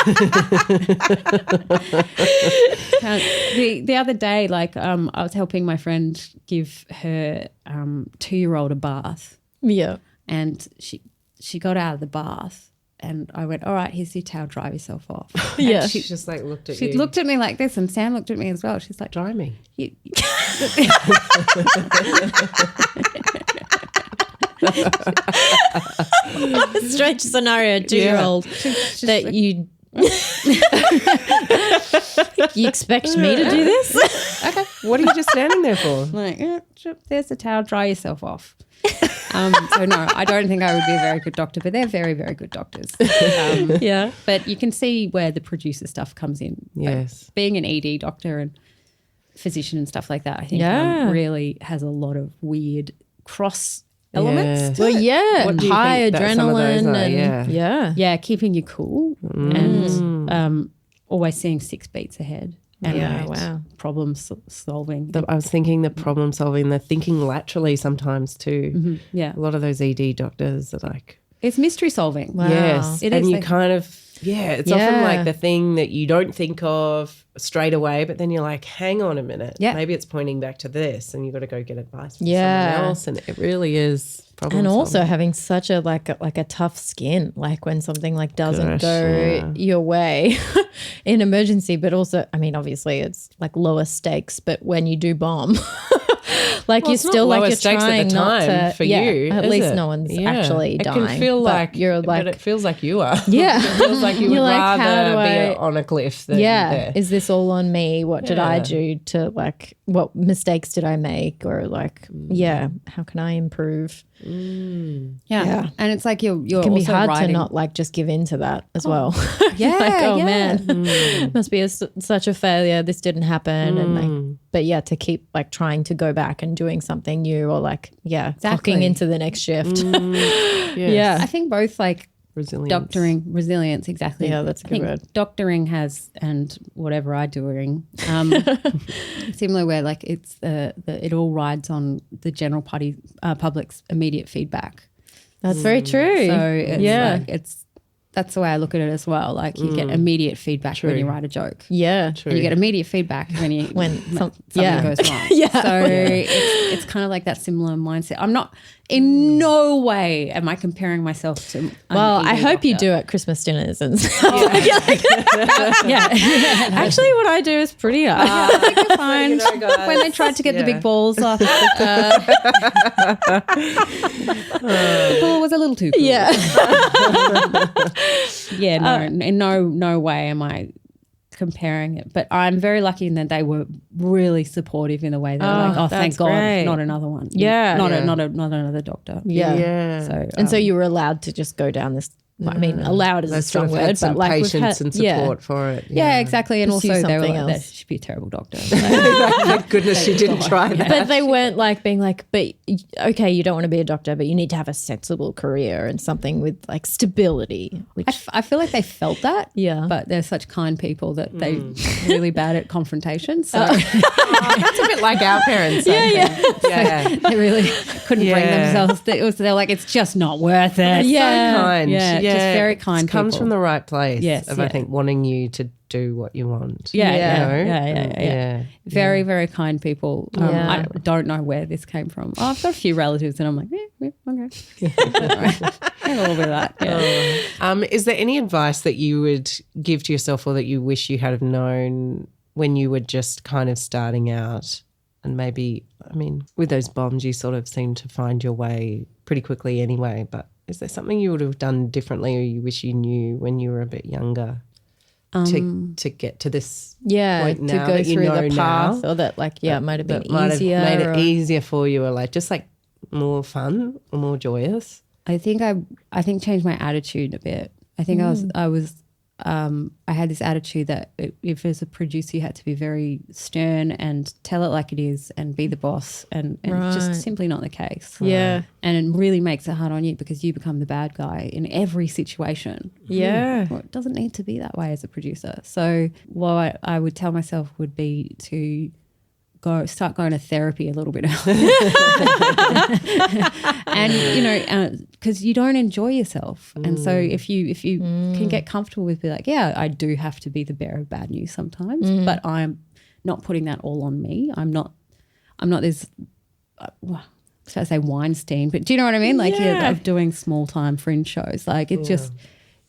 The other day, like I was helping my friend give her 2-year-old a bath. Yeah. And she got out of the bath, and I went, all right, here's your towel, dry yourself off. Yeah. And She just like looked at she you. looked at me like this, and Sam looked at me as well. She's like, Dry me. Strange scenario, 2-year-old that you you expect me to do this? Okay. What are you just standing there for? like, there's the towel, dry yourself off. So no, I don't think I would be a very good doctor, but they're very, very good doctors. Yeah. But you can see where the producer stuff comes in. Yes. Like being an ED doctor and physician and stuff like that, I think really has a lot of weird cross elements. Yes. Well, yeah. What do you High think that some of those adrenaline are? and Yeah. Yeah, keeping you cool and always seeing 6 beats ahead. And Yeah, wow. problem solving. I was thinking the problem solving, the thinking laterally sometimes too. Yeah. A lot of those ED doctors are like, It's mystery solving. Wow. yes. It and is you like- kind of, it's often like the thing that you don't think of straight away, but then you're like, hang on a minute. Yeah. Maybe it's pointing back to this, and you've got to go get advice from Yeah. someone else. And it really is problem And also solving. having such a like a tough skin, like when something like doesn't Gosh, go your way in emergency, but also, I mean, obviously it's like lower stakes, but when you do bomb, like Well, you're it's not still like lower you're stakes at the trying not time to for you, At is least it? no one's Yeah. actually It dying. can feel but like you're like, but it feels like you are. yeah, It feels like you would You're like, how rather do be I- on a cliff than yeah, there. is this all on me? What did I Yeah. do to like? What mistakes did I make? Or like, how can I improve? Yeah. And it's like you're It can be also hard writing. to not like just give in to that as well. Yeah, like, oh yeah. man, must be such a failure. This didn't happen, and like, but yeah, to keep like trying to go back and doing something new, or like, Exactly. clocking into the next shift. Yeah, I think both like Resilience. doctoring, resilience, exactly. Yeah, that's a I good think word. Doctoring has, and whatever I doing, similar where like it's it all rides on the general public's immediate feedback. that's very true. So it's yeah, that's the way I look at it as well. Like you get immediate feedback when you write a joke. yeah, And you get immediate feedback when something goes wrong. Yeah. So it's kind of like that similar mindset. I'm not, in no way am I comparing myself to. Well, I hope you do at Christmas dinners and stuff. Yeah. Actually, what I do is pretty hard. I think you're fine. You know, guys. When they tried to get the big balls off, the ball was a little too cool. Yeah. Yeah, no, in no way am I comparing it. But I'm very lucky in that they were really supportive in the way they were like, oh, thank that's God, great. not another one. Yeah. Not Yeah. not another doctor. Yeah. Yeah. So And so you were allowed to just go down this I mean, allowed is a strong sort of word, had some but like patience and support for it. Yeah, exactly. And Pursue also they were something like, else. that should be a terrible doctor. Thank goodness she didn't try that. But they weren't like being like, but okay, you don't want to be a doctor, but you need to have a sensible career and something with like stability. Which I feel like they felt that. Yeah. But they're such kind people that they're really bad at confrontation. So That's a bit like our parents. Yeah. they really couldn't bring themselves. They're like, it's just not worth it. Yeah. So kind. Yeah, just very kind It comes people. from the right place. Yes, I think wanting you to do what you want. Yeah. Very, very kind people. I don't know where this came from. Oh, I've got a few relatives and I'm like, okay. A little bit of that. Yeah. Is there any advice that you would give to yourself or that you wish you had have known when you were just kind of starting out? And maybe, I mean, with those bombs, you sort of seem to find your way pretty quickly anyway, but is there something you would have done differently or you wish you knew when you were a bit younger to get to this point now to go that you through know the path now, or that like, it might have been that might have easier. made it easier for you or like just like more fun or more joyous? I think changed my attitude a bit. I think I had this attitude that if as a producer you had to be very stern and tell it like it is and be the boss and it's just simply not the case. Yeah. And it really makes it hard on you because you become the bad guy in every situation. Yeah. Well, it doesn't need to be that way as a producer. So what I would tell myself would be to start going to therapy a little bit earlier. And because you don't enjoy yourself, and so if you can get comfortable with be like, yeah, I do have to be the bearer of bad news sometimes, but I'm not putting that all on me. I'm not this so I say Weinstein, but do you know what I mean? Like of doing small time fringe shows, like it just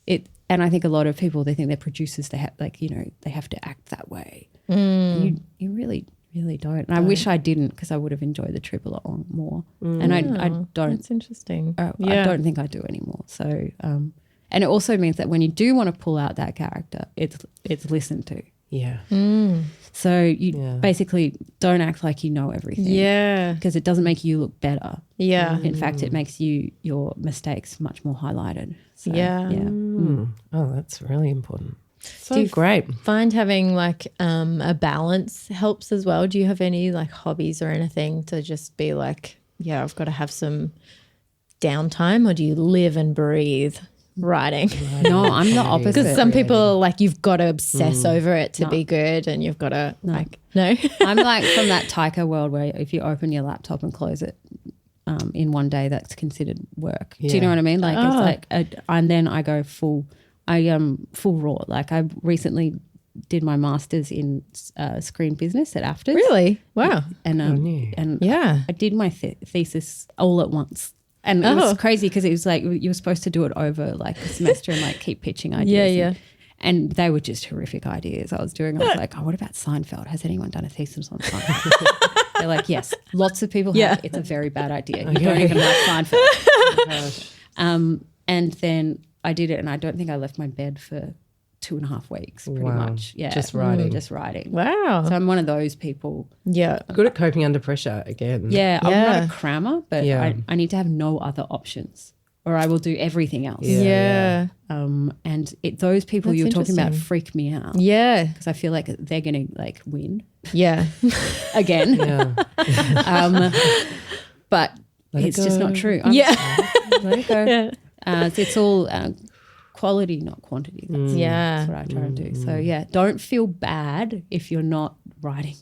it. And I think a lot of people, they think they're producers, they have they have to act that way. You really don't. And I wish I didn't because I would have enjoyed the trip a lot more. And I don't. That's interesting. I don't think I do anymore. So, and it also means that when you do want to pull out that character, it's listened to. Yeah. So you basically don't act like you know everything. Yeah. Because it doesn't make you look better. Yeah. In fact, it makes your mistakes much more highlighted. So, Oh, that's really important. So Do you great. Find having like a balance helps as well. Do you have any like hobbies or anything to just be like, yeah, I've got to have some downtime, or do you live and breathe writing? No, I'm the opposite. Because some people are like, you've got to obsess over it to be good, and you've got to like, no. I'm like from that Taika world where if you open your laptop and close it in one day, that's considered work. Do you know what I mean? Like it's like, and then I go full raw. Like I recently did my master's in screen business at AFTRS. Really? Wow. And I did my thesis all at once. And it was crazy because it was like you were supposed to do it over like a semester and like keep pitching ideas. And they were just horrific ideas I was doing. I was like, oh, what about Seinfeld? Has anyone done a thesis on Seinfeld? They're like, yes, lots of people have. It's a very bad idea. You don't even like Seinfeld. And then I did it, and I don't think I left my bed for 2.5 weeks, pretty much. Yeah, just writing. Just writing. Wow. So I'm one of those people. Yeah. Good at coping under pressure again. Yeah, I'm not a crammer, but I need to have no other options, or I will do everything else. Yeah. And those people you're talking about freak me out. Yeah. Because I feel like they're going to like win. Yeah. Again. Yeah. But it's just not true. Yeah. Let it go. Yeah. It's all quality, not quantity. That's what I try to do. So don't feel bad if you're not writing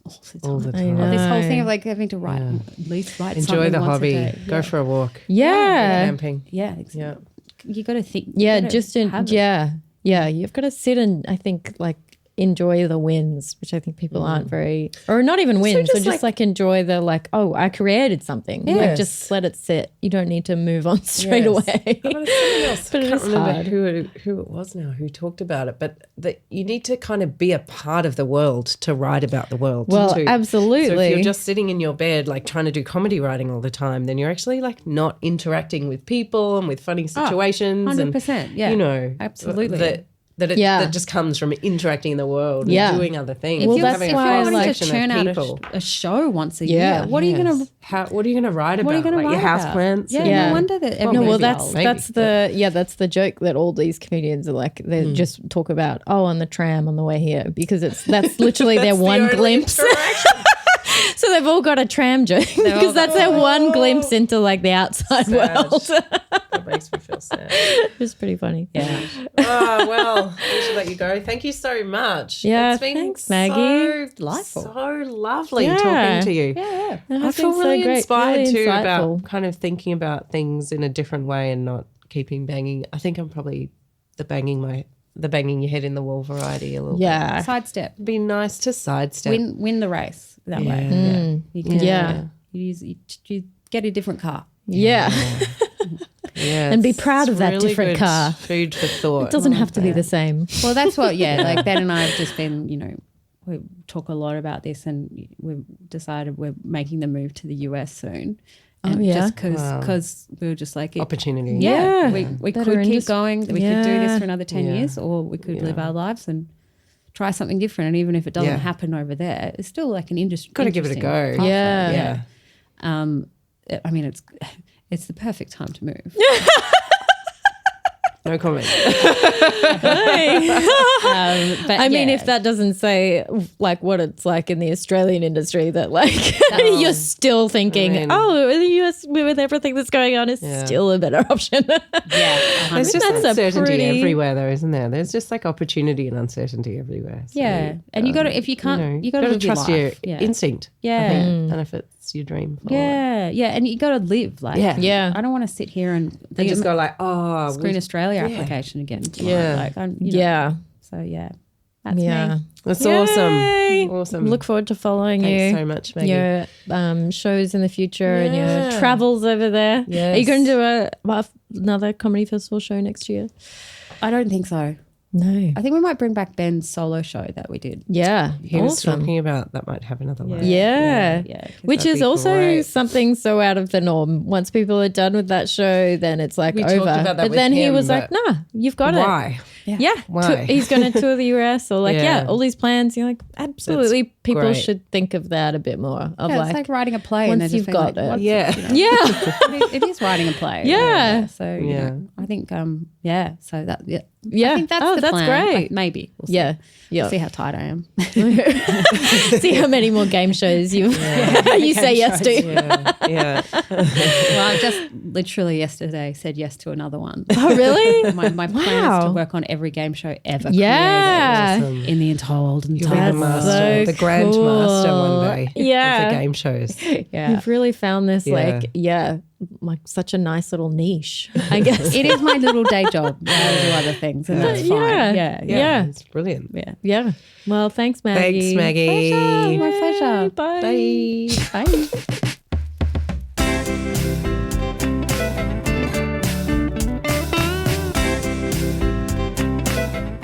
all the time. This whole thing of like having to write, at least write enjoy something the once hobby. a day. Go for a walk. Yeah. Camping. Yeah, exactly. You got to think. Yeah, you've got to sit and I think like enjoy the wins, which I think people aren't very, or not even wins, so just like enjoy the like, oh, I created something. Yes. Like just let it sit. You don't need to move on straight away. But I can't remember hard. who it was now who talked about it, but that you need to kind of be a part of the world to write about the world. Well, too. absolutely. So if you're just sitting in your bed like trying to do comedy writing all the time, then you're actually like not interacting with people and with funny situations. 100%. Yeah. You know, absolutely. that just comes from interacting in the world and doing other things. If you're wanting to churn out a show once a year, what are you going to write about? What are you going to write your houseplants? Yeah, no wonder that everybody's that's the joke that all these comedians are like. They just talk about on the tram on the way here because that's literally their one glimpse. So they've all got a tram joke because that's their one glimpse into like the outside world. That makes me feel sad. It's pretty funny. Yeah. Oh, well, we should let you go. Thank you so much. Yeah, it's been thanks, Maggie. So lovely talking to you. Yeah. I feel really inspired too about kind of thinking about things in a different way and not keeping banging. I think I'm probably the banging your head in the wall variety a little bit. Sidestep. It'd be nice to sidestep. Win the race that way. You can, you get a different car. Yeah. And be proud of that really different car. Food for thought. It doesn't have to be the same. Well, that's what, like Ben and I have just been, we talk a lot about this and we've decided we're making the move to the US soon. And just because we were just like opportunity. Yeah. We could keep going. We could do this for another 10 years or we could live our lives and try something different. And even if it doesn't happen over there, it's still like an industry. Got to give it a go. Yeah. I mean, it's the perfect time to move. No comment. I mean, if that doesn't say like what it's like in the Australian industry, that like you're still thinking, in the US with everything that's going on is still a better option. There's just uncertainty everywhere, though, isn't there? There's just like opportunity and uncertainty everywhere. So, and you got to, if you can't, you got to trust your instinct. Yeah, and if it's your dream. And you got to live like. I don't want to sit here and just go like, screen Australia application again. So that's me. That's awesome. Look forward to following Thanks so much, Maggie. Your shows in the future and your travels over there. Are you going to do another comedy festival show next year? I don't think so. No. I think we might bring back Ben's solo show that we did. Yeah. He was talking about that might have another one. Yeah. Which is also something so out of the norm. Once people are done with that show, then it's like over. But then he was like, nah, you've got it. Why? Yeah. Why? He's going to tour the US or like, all these plans. You're like, absolutely. That's people great. Should think of that a bit more. Of it's like writing a play. Once you've got it. It is writing a play. Yeah. So, I think, so that, I think that's the plan. Great. Like, maybe. We'll see. Yeah. We'll see how tired I am. See how many more game shows you say yes to. Well, I just literally yesterday said yes to another one. Oh, really? My plan is to work on every game show ever created in the entire world. You'll be the master, the grand master one day of the game shows. You've really found this like such a nice little niche, I guess. It is my little day job. I do other things and that's fine. Yeah. It's brilliant. Yeah. Well, thanks, Maggie. Thanks, Maggie. My pleasure. Bye. Bye.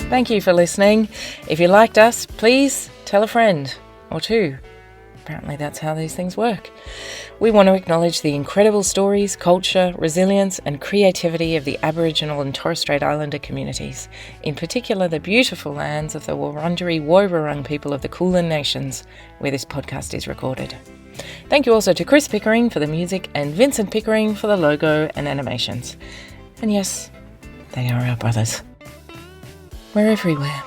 Thank you for listening. If you liked us, please tell a friend or two. Apparently that's how these things work. We want to acknowledge the incredible stories, culture, resilience and creativity of the Aboriginal and Torres Strait Islander communities, in particular the beautiful lands of the Wurundjeri Woiwurrung people of the Kulin Nations, where this podcast is recorded. Thank you also to Chris Pickering for the music and Vincent Pickering for the logo and animations. And yes, they are our brothers. We're everywhere.